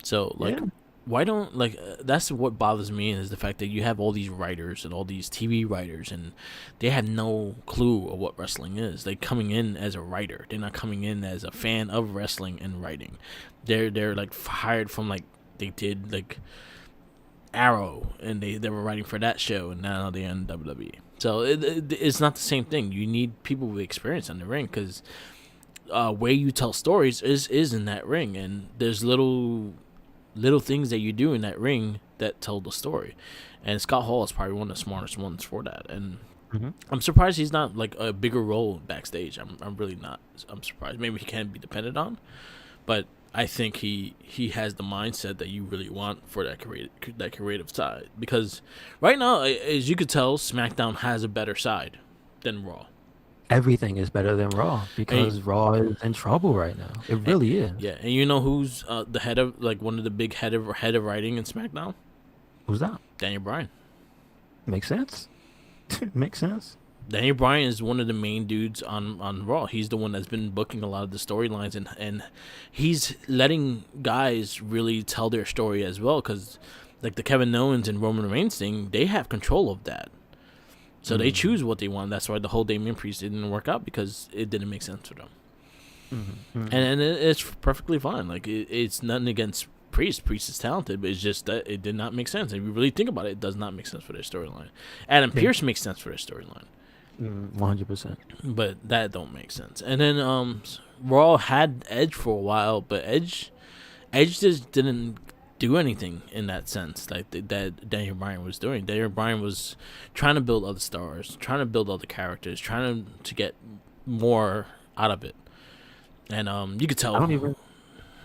So why don't that's what bothers me is the fact that you have all these writers and all these TV writers, and they have no clue of what wrestling is. They're coming in as a writer. They're not coming in as a fan of wrestling and writing. They're like hired from like they did like Arrow, and they were writing for that show, and now they're in WWE. So it's not the same thing. You need people with experience in the ring, because way you tell stories is in that ring, and there's little things that you do in that ring that tell the story. And Scott Hall is probably one of the smartest ones for that. And I'm surprised he's not like a bigger role backstage. I'm really not. I'm surprised. Maybe he can be depended on, but I think he has the mindset that you really want for that creative side. Because right now, as you could tell, SmackDown has a better side than Raw. Everything is better than Raw because Raw is in trouble right now. It really is. Yeah, and you know who's the head of one of the big head of writing in SmackDown? Who's that? Daniel Bryan. Makes sense. Makes sense. Daniel Bryan is one of the main dudes on Raw. He's the one that's been booking a lot of the storylines, and he's letting guys really tell their story as well. Because like the Kevin Owens and Roman Reigns thing, they have control of that. So they choose what they want. That's why the whole Damian Priest didn't work out, because it didn't make sense for them. And it's perfectly fine. Like it's nothing against Priest. Priest is talented, but it's just that it did not make sense. If you really think about it, it does not make sense for their storyline. Adam Pearce makes sense for their storyline. 100%. But that don't make sense. And then Raw had Edge for a while, but Edge just didn't do anything in that sense like that Daniel Bryan was doing. Daniel Bryan was trying to build other stars, trying to build other characters, trying to get more out of it. And you could tell. I don't even.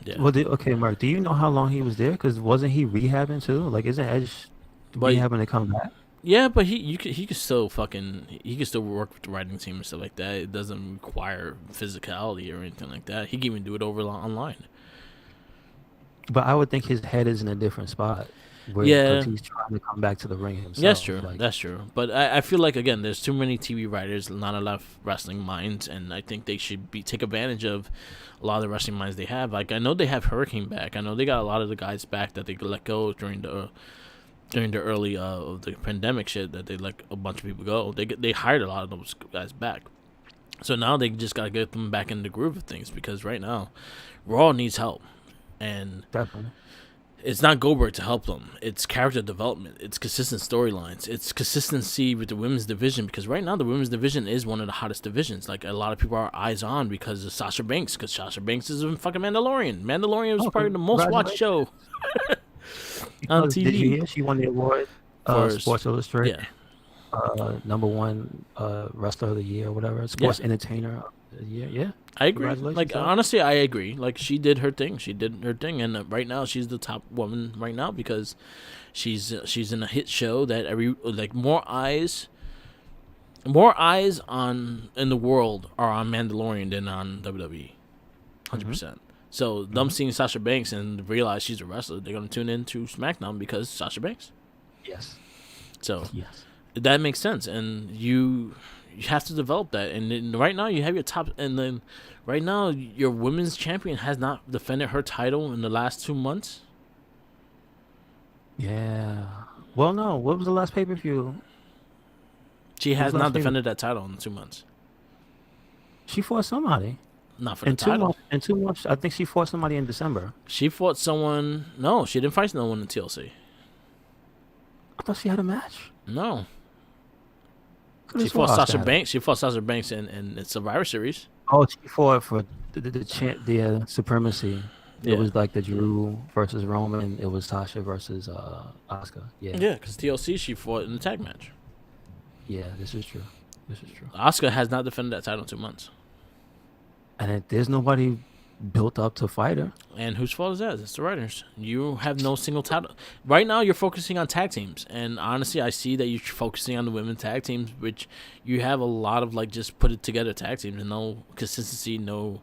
Yeah. Well, okay, Mark. Do you know how long he was there? Because wasn't he rehabbing too? Like, isn't Edge But rehabbing to come back? yeah, but he could still work with the writing team and stuff like that. It doesn't require physicality or anything like that. He can even do it over online. But I would think his head is in a different spot. Yeah, because he's trying to come back to the ring himself. that's true. Like, That's true. But I feel like again, there's too many TV writers, not enough wrestling minds, and I think they should take advantage of a lot of the wrestling minds they have. Like I know they have Hurricane back. I know they got a lot of the guys back that they could let go during the early of the pandemic shit, that they let a bunch of people go. They hired a lot of those guys back. So now they just gotta get them back in the groove of things, because right now Raw needs help, and definitely. it's not Goldberg to help them. It's character development. It's consistent storylines. It's consistency with the women's division, because right now the women's division is one of the hottest divisions. Like a lot of people are eyes on because of Sasha Banks, because Sasha Banks is in fucking Mandalorian. Mandalorian was probably the most watched show on TV. Did you hear she won the award? Sports Illustrated. Yeah. #1 wrestler of the year, or whatever. Sports entertainer of the year. Yeah. I agree. Like honestly, I agree. Like she did her thing. And right now she's the top woman right now, because she's in a hit show that more eyes on in the world are on Mandalorian than on WWE. 100%. So them seeing Sasha Banks and realize she's a wrestler, they're gonna tune into SmackDown because Sasha Banks. Yes. So yes, that makes sense, and you have to develop that. And then right now you have your top, and then right now your women's champion has not defended her title in the last 2 months. Yeah. Well, no. What was the last pay-per-view? She has not defended that title in 2 months. She fought somebody. Not for the title. In 2 months, I think she fought somebody in December. She fought someone. No, she didn't fight no one in TLC. I thought she had a match. No. She fought Sasha Banks. She fought Sasha Banks in Survivor Series. Oh, she fought for the supremacy. It was like the Drew versus Roman. It was Sasha versus Asuka. Yeah. Yeah, because TLC she fought in the tag match. Yeah, this is true. Asuka has not defended that title in 2 months. And there's nobody built up to fight her. And whose fault is that? It's the writers. You have no single title. Right now, you're focusing on tag teams. And honestly, I see that you're focusing on the women's tag teams, which you have a lot of, just put it together tag teams and no consistency, no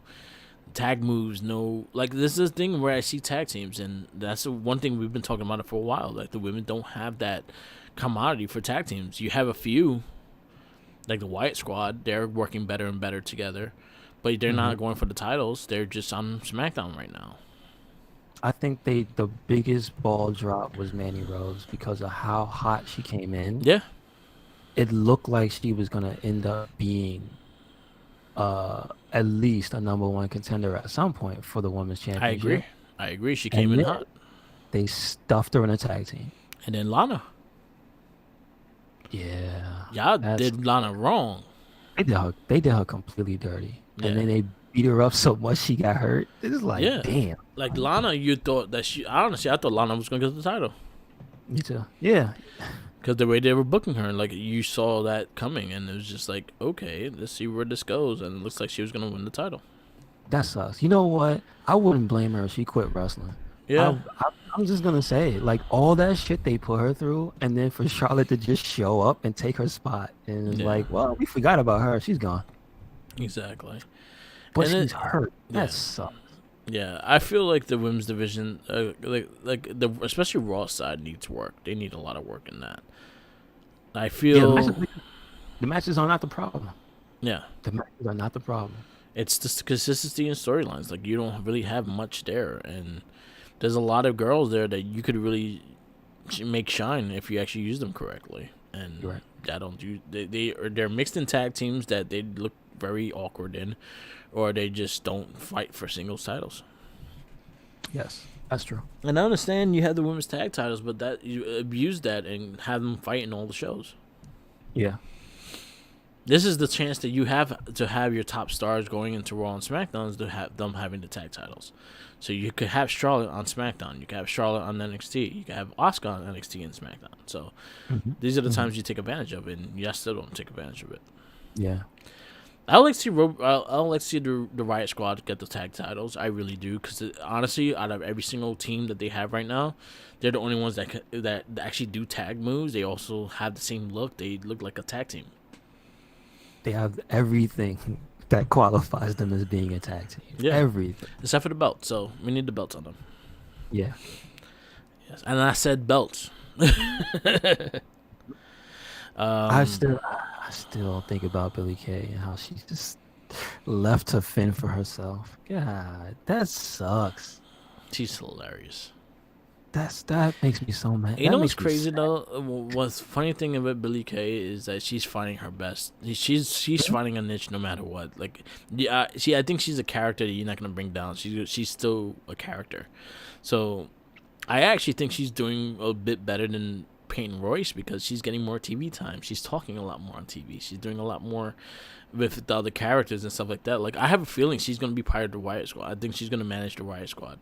tag moves, no... this is a thing where I see tag teams, and that's the one thing we've been talking about it for a while. The women don't have that commodity for tag teams. You have a few, like the Wyatt Squad, they're working better and better together. But they're not going for the titles. They're just on SmackDown right now. I think the biggest ball drop was Mandy Rose because of how hot she came in. Yeah. It looked like she was going to end up being at least a #1 contender at some point for the Women's Championship. I agree. She came in hot. They stuffed her in a tag team. And then Lana. Yeah. Y'all did Lana wrong. They did her completely dirty. Yeah. And then they beat her up so much she got hurt. It's damn. Like Lana, you thought that I thought Lana was going to get the title. Me too. Yeah. Because the way they were booking her, you saw that coming, and it was just okay, let's see where this goes. And it looks like she was going to win the title. That sucks. You know what? I wouldn't blame her if she quit wrestling. Yeah. I'm just going to say it. All that shit they put her through, and then for Charlotte to just show up and take her spot. And it's well, we forgot about her. She's gone. Exactly. But she's hurt. That sucks. Yeah, I feel like the women's division, especially Raw side, needs work. They need a lot of work in that. I feel... the matches are not the problem. Yeah. The matches are not the problem. It's just the consistency in storylines. You don't really have much there. And there's a lot of girls there that you could really make shine if you actually use them correctly. And right. I don't do... They're mixed in tag teams that they look very awkward in, or they just don't fight for singles titles. Yes, that's true. And I understand you have the women's tag titles, but that you abuse that and have them fight in all the shows. Yeah. This is the chance that you have to have your top stars going into Raw and SmackDown, to have them having the tag titles. So you could have Charlotte on SmackDown, you could have Charlotte on NXT, you could have Asuka on NXT and SmackDown. So these are the times you take advantage of it, and you still don't take advantage of it. Yeah. I like to see I like to see the Riot Squad get the tag titles. I really do, because honestly, out of every single team that they have right now, they're the only ones that actually do tag moves. They also have the same look. They look like a tag team. They have everything that qualifies them as being a tag team. Yeah, everything except for the belt. So we need the belts on them. Yeah. Yes, and I said belts. I still think about Billie Kay and how she just left to fend for herself. God, that sucks. She's hilarious. That makes me so mad. You know what's crazy though? What's funny thing about Billie Kay is that she's finding her best. She's finding a niche no matter what. Like, yeah, I think she's a character that you're not gonna bring down. She's still a character. So, I actually think she's doing a bit better than Peyton Royce, because she's getting more TV time. She's talking a lot more on TV. She's doing a lot more with the other characters and stuff like that. Like, I have a feeling she's gonna be part of the Riot Squad. I think she's gonna manage the Riot Squad.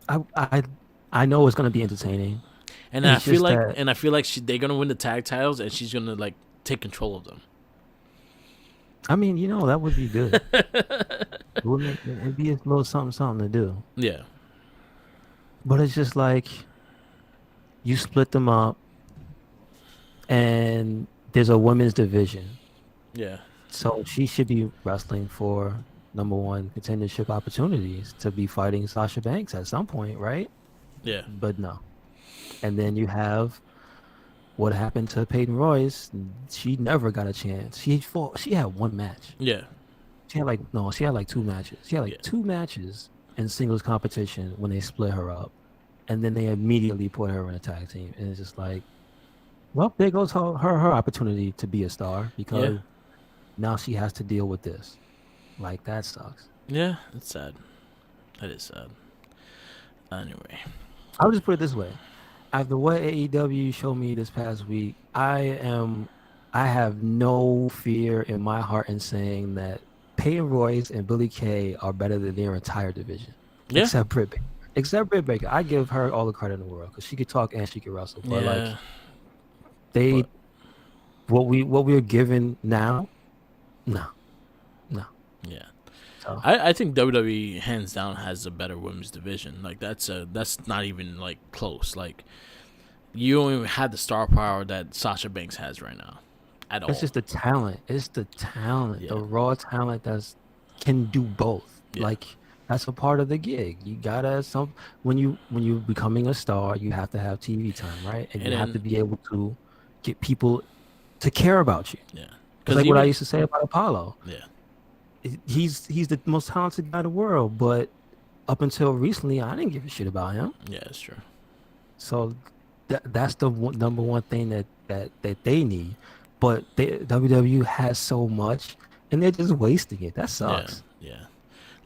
I know it's gonna be entertaining, and I feel like they're gonna win the tag titles, and she's gonna like take control of them. I mean, that would be good. It'd be a little something to do. Yeah, but it's just like you split them up, and there's a women's division. Yeah. So she should be wrestling for number one contendership opportunities to be fighting Sasha Banks at some point, right? Yeah. But no. And then you have what happened to Peyton Royce. She never got a chance. She had one match. Yeah. She had like 2 matches. She had like 2 matches in singles competition when they split her up. And then they immediately put her in a tag team. And it's just like, well, there goes her opportunity to be a star, because now she has to deal with this. Like, that sucks. Yeah, it's sad. That is sad. Anyway, I'll just put it this way: after what AEW showed me this past week, I have no fear in my heart in saying that Peyton Royce and Billie Kay are better than their entire division, except Britt Baker. Except Britt Baker, I give her all the credit in the world, because she could talk and she could wrestle. But what we're given now, no. Yeah. So. I think WWE hands down has a better women's division. Like, that's not even like close. Like, you don't even have the star power that Sasha Banks has right now at all. It's just the talent. It's the talent, the raw talent can do both. Yeah. Like, that's a part of the gig. You gotta when you're becoming a star, you have to have TV time, right? And you have to be able to get people to care about you. Yeah. It's like what I used to say about Apollo. Yeah. He's the most talented guy in the world, but up until recently, I didn't give a shit about him. Yeah, that's true. So that's the number one thing that they need. But WWE has so much, and they're just wasting it. That sucks. Yeah.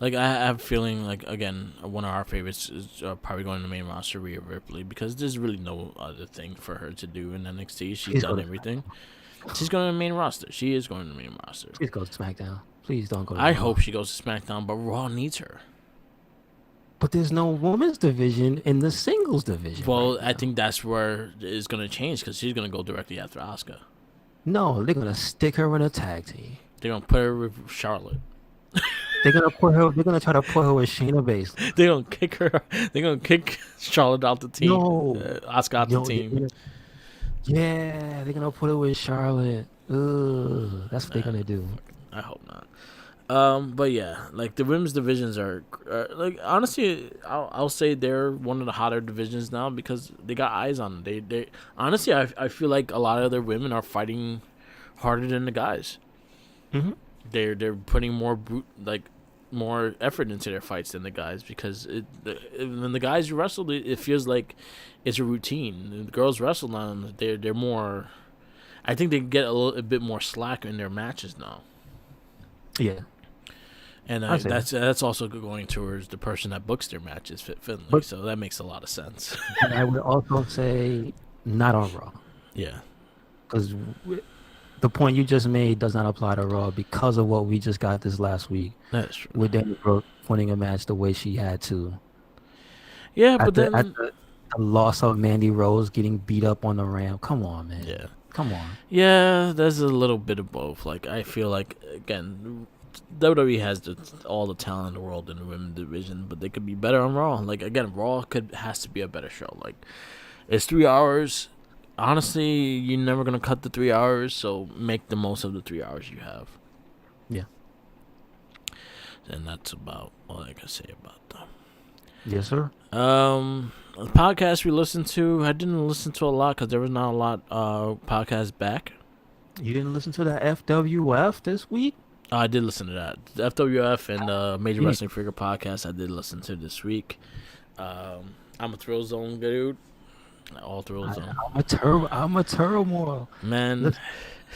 Like, I have a feeling, like, again, one of our favorites is probably going to the main roster, Rhea Ripley, because there's really no other thing for her to do in NXT. She's done everything. She's going to the main roster. She is going to the main roster. Please go to SmackDown. Please don't go to I hope she goes to SmackDown, but Raw needs her. But there's no women's division in the singles division. Well, I think that's where it's going to change, because she's going to go directly after Asuka. No, they're going to stick her in a tag team. They're going to put her with Charlotte. They're gonna try to put her with Shayna Baszler. They're gonna kick her. They're gonna kick Charlotte out the team. No, Asuka out the team. They're gonna put her with Charlotte. Ugh, that's what they're gonna do. I hope not. But yeah, like, the women's divisions are like, honestly, I'll say they're one of the hotter divisions now, because they got eyes on them. They honestly, I feel like a lot of their women are fighting harder than the guys. Mm-hmm. They're putting more effort into their fights than the guys, because when the guys wrestle, it feels like it's a routine. The girls wrestle now, they're more. I think they get a bit more slack in their matches now. Yeah, and that's also going towards the person that books their matches, Fit Finlay. So that makes a lot of sense. And I would also say not on Raw. Yeah, because the point you just made does not apply to Raw, because of what we just got this last week. That's true. With Dana Brooke winning a match the way she had to. Yeah, but then the loss of Mandy Rose getting beat up on the ramp. Come on, man. Yeah. Come on. Yeah, there's a little bit of both. Like, I feel like, again, WWE has all the talent in the world in the women's division, but they could be better on Raw. Like, again, Raw has to be a better show. Like, it's 3 hours. Honestly, you're never gonna cut the 3 hours, so make the most of the 3 hours you have. Yeah. And that's about all I can say about that. Yes, sir. The podcast we listened to, I didn't listen to a lot because there was not a lot podcasts back. You didn't listen to the FWF this week? I did listen to that. The FWF and Major Wrestling Figure Podcast I did listen to this week. I'm a Thrill Zone dude. All Thrill Zone. I'm a turmoil. Man,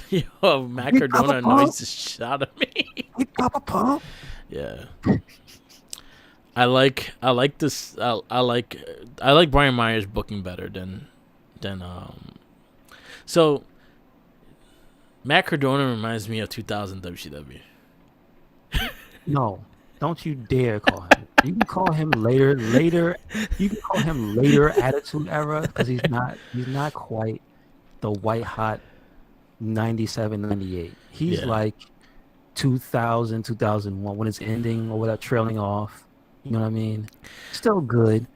yo, Matt Cardona annoys the shit out of me. We pop a pump. Yeah. I like this. I like Brian Myers booking better than. So Matt Cardona reminds me of 2000 WCW. No, don't you dare call him. You can call him later. You can call him later Attitude Era because he's not quite the white hot 97, 98. He's like 2000, 2001 when it's ending or without trailing off. You know what I mean? Still good,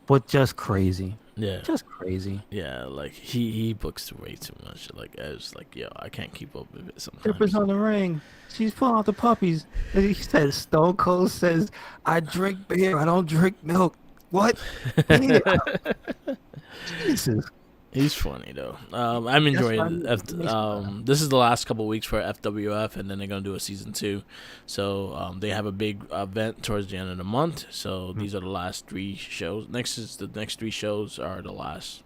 but just crazy. Yeah. Just crazy. Yeah, like he books way too much. Like I was like, yo, I can't keep up with it sometimes. Strippers on the ring. She's pulling out the puppies. He says Stone Cold says, I drink beer, I don't drink milk. What? Jesus. He's funny though. I'm enjoying this is the last couple weeks for FWF, and then they're gonna do a season 2. So they have a big event towards the end of the month. So these are the last 3 shows. The next 3 shows are the last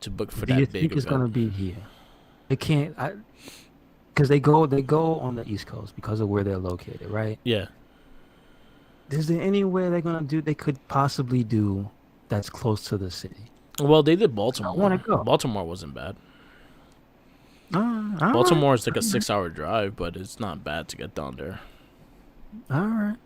to book for that big event. Do you think it's gonna be here? They can't, because they go on the East Coast because of where they're located, right? Yeah. Is there anywhere they could possibly do that's close to the city? Well, they did Baltimore. I want to go. Baltimore wasn't bad. Baltimore is like a 6-hour drive, but it's not bad to get down there. All right.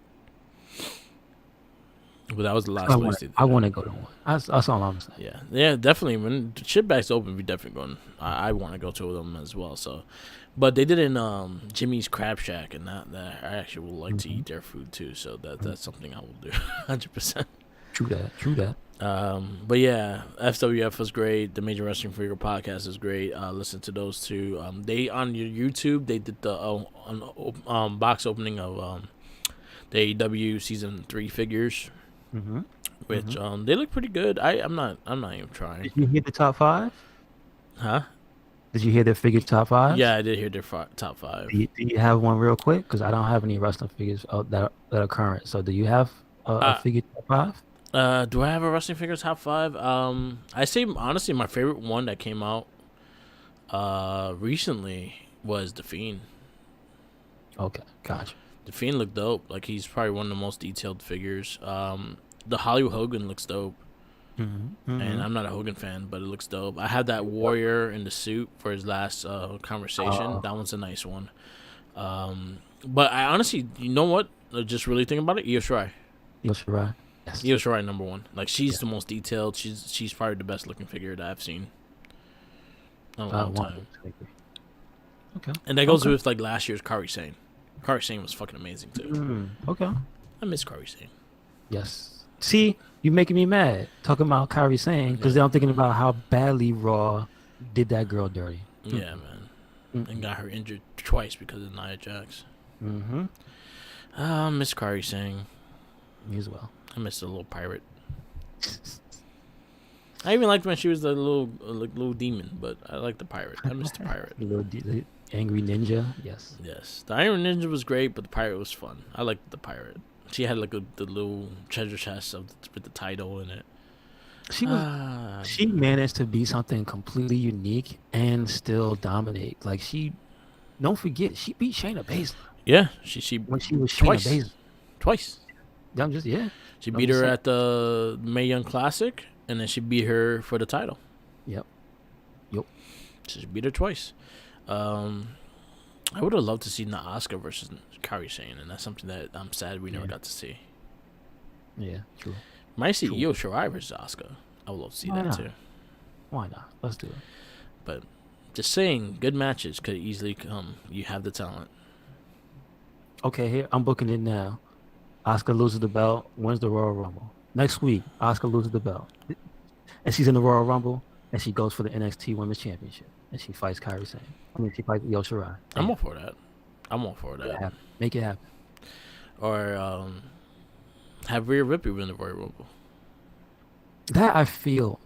But that was the last place. I want to go to one. That's all I'm saying. Yeah, definitely. When shitbags open, we definitely going. I want to go to them as well. So, but they did in Jimmy's Crab Shack, and that I actually would like to eat their food too. So that's something I will do, 100%. True that. But yeah, FWF was great. The Major Wrestling Figure Podcast is great. Listen to those two. They on your YouTube they did the box opening of the AEW season 3 figures, which they look pretty good. I'm not even trying. Did you hear the top 5? Huh? Did you hear their figure top 5? Yeah, I did hear their top 5. Do you have one real quick? Because I don't have any wrestling figures that are current. So do you have a figure top 5? Do I have a wrestling figure top 5? I say honestly, my favorite one that came out recently was The Fiend. Okay, gotcha. The Fiend looked dope. Like he's probably one of the most detailed figures. The Hollywood Hogan looks dope. And I'm not a Hogan fan, but it looks dope. I had that Warrior in the suit for his last conversation. That one's a nice one. But I honestly, you know what? Just really think about it. Io Shirai. Yes. Io Shirai number 1. Like she's the most detailed. She's probably the best looking figure that I've seen in a long time. Okay. And that goes with like last year's Kairi Sane. Kairi Sane was fucking amazing too. Okay. I miss Kairi Sane. Yes. See, you're making me mad talking about Kairi Sane because I'm thinking about how badly Raw did that girl dirty. Yeah, man. And got her injured twice because of Nia Jax. I miss Kairi Sane. Me as well. I miss the little pirate. I even liked when she was the little demon, but I like the pirate. I miss the pirate. The angry ninja, yes. Yes, the Iron Ninja was great, but the pirate was fun. I liked the pirate. She had like the little treasure chest with the title in it. She managed to be something completely unique and still dominate. Like don't forget, she beat Shayna Baszler. Yeah, she when she was Shayna Baszler. Twice. She beat her at the Mae Young Classic, and then she beat her for the title. Yep. She beat her twice. I would have loved to see Asuka versus Kairi Sane, and that's something that I'm sad we never got to see. Yeah, true. Might see Io Shirai versus Asuka. I would love to see that too. Why not? Let's do it. But Just saying, good matches could easily come. You have the talent. Okay, here I'm booking it now. Asuka loses the belt, wins the Royal Rumble. Next week, Asuka loses the belt, and she's in the Royal Rumble, and she goes for the NXT Women's Championship, and she fights Kairi Sane. She fights Io Shirai. I'm all for that. Make it happen. Or have Rhea Ripley win the Royal Rumble. That I feel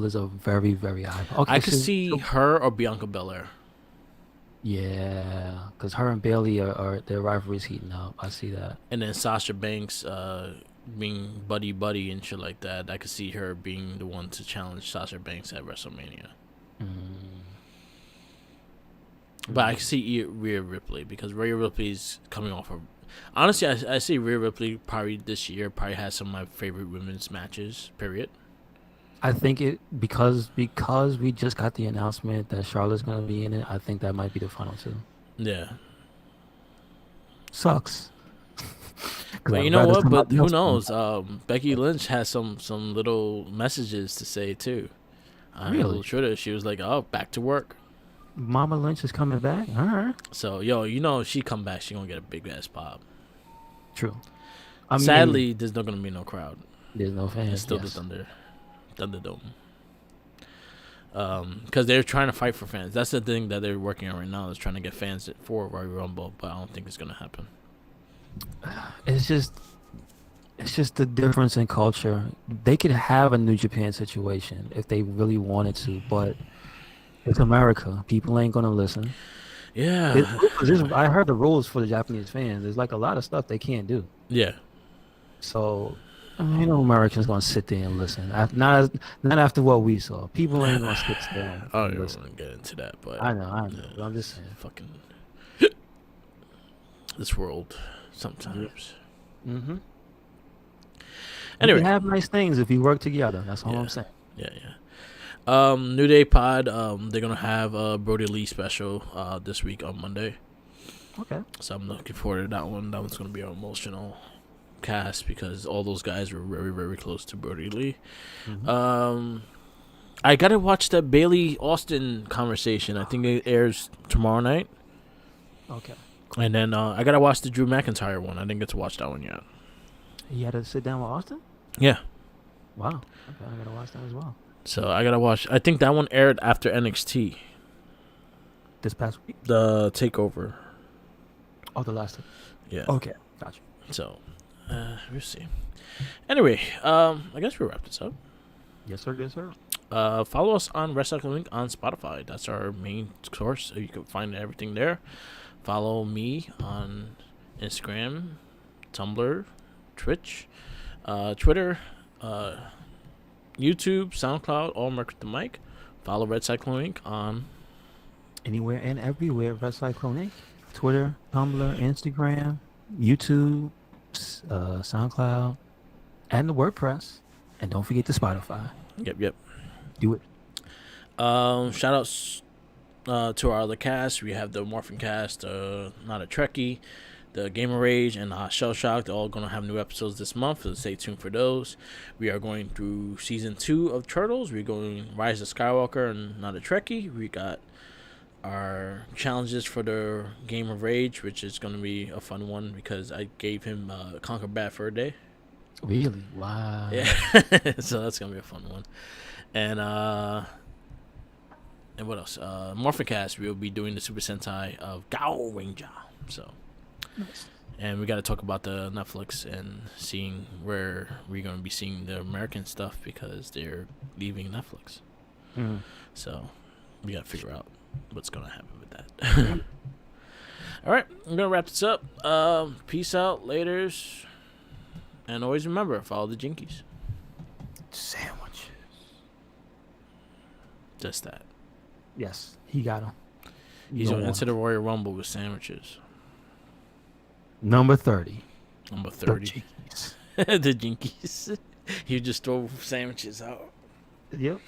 is a very, very high. Okay, I could see her or Bianca Belair. Yeah, because her and Bailey are their rivalries heating up. I see that. And then Sasha Banks being buddy and shit like that. I could see her being the one to challenge Sasha Banks at WrestleMania. But I could see Rhea Ripley because Rhea Ripley's coming off of. Honestly, I see Rhea Ripley probably this year probably has some of my favorite women's matches. Period. I think it because we just got the announcement that Charlotte's gonna be in it. I think that might be the final two. Yeah. Sucks. But you know what? But who knows? Becky Lynch has some little messages to say too. Really? Twitter, she was like, "Oh, back to work." Mama Lynch is coming back. All right. So if she come back, she gonna get a big ass pop. True. Sadly, there's not gonna be no crowd. There's no fans. It's still the Thunderdome. Because they're trying to fight for fans. That's the thing that they're working on right now is trying to get fans for Royal Rumble, but I don't think it's gonna happen. It's just the difference in culture. They could have a New Japan situation if they really wanted to, but it's America. People ain't gonna listen. Yeah. I heard the rules for the Japanese fans. There's like a lot of stuff they can't do. Yeah. So, Americans gonna sit there and listen. Not after what we saw. People ain't gonna sit there. I don't want to get into that, but I know. But I'm just saying. Fucking this world sometimes. Mm-hmm. Anyway, we have nice things if we work together. That's all I'm saying. Yeah. New Day Pod. They're gonna have a Brody Lee special this week on Monday. Okay. So I'm looking forward to that one. That one's gonna be an emotional cast because all those guys were very, very close to Brody Lee. Mm-hmm. I gotta watch that Bailey Austin conversation. I think it airs tomorrow night. Okay. And then I gotta watch the Drew McIntyre one. I didn't get to watch that one yet. You had to sit down with Austin? Yeah. Wow. Okay, I gotta watch that as well. So I gotta watch. I think that one aired after NXT. This past week? The Takeover. Oh, the last one. Yeah. Okay, gotcha. So, we'll see. Anyway, I guess we'll wrap this up. Yes, sir. Yes, sir. Follow us on Wrestle Link on Spotify. That's our main source. So you can find everything there. Follow me on Instagram, Tumblr, Twitch, Twitter, YouTube, SoundCloud, all Merc with the Mic. Follow Red Cyclone Inc. on anywhere and everywhere. Red Cyclone Inc. Twitter, Tumblr, Instagram, YouTube, SoundCloud, and the WordPress. And don't forget the Spotify. Yep. Do it. Shout outs to our other cast. We have the Morphin Cast, Not a Trekkie, the Gamer Rage, and Shell Shock. They're all going to have new episodes this month, so stay tuned for those. We are going through season 2 of Turtles. We're going Rise of Skywalker and Not a Trekkie. We got our challenges for the Game of Rage, which is going to be a fun one because I gave him Conquer Bad Fur Day. Really? Wow. Yeah. So that's going to be a fun one. And what else? Morphicast, we'll be doing the Super Sentai of Gao Ranger. So, nice. And we got to talk about the Netflix and seeing where we're going to be seeing the American stuff because they're leaving Netflix. Mm-hmm. So, we got to figure out what's going to happen with that. All right, I'm going to wrap this up. Peace out, laters. And always remember, follow the Jinkies. Sandwiches. Just that. Yes, he got him. He's going to enter the Royal Rumble with sandwiches. Number 30. Number 30. The Jinkies. The Jinkies. He just throw sandwiches out. Yep.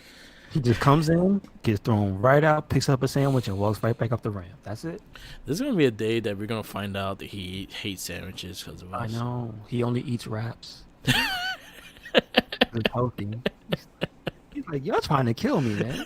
He just comes in, gets thrown right out, picks up a sandwich, and walks right back up the ramp. That's it. There's going to be a day that we're going to find out that he hates sandwiches because of us. I know. He only eats wraps. It's healthy. He's like, y'all trying to kill me, man.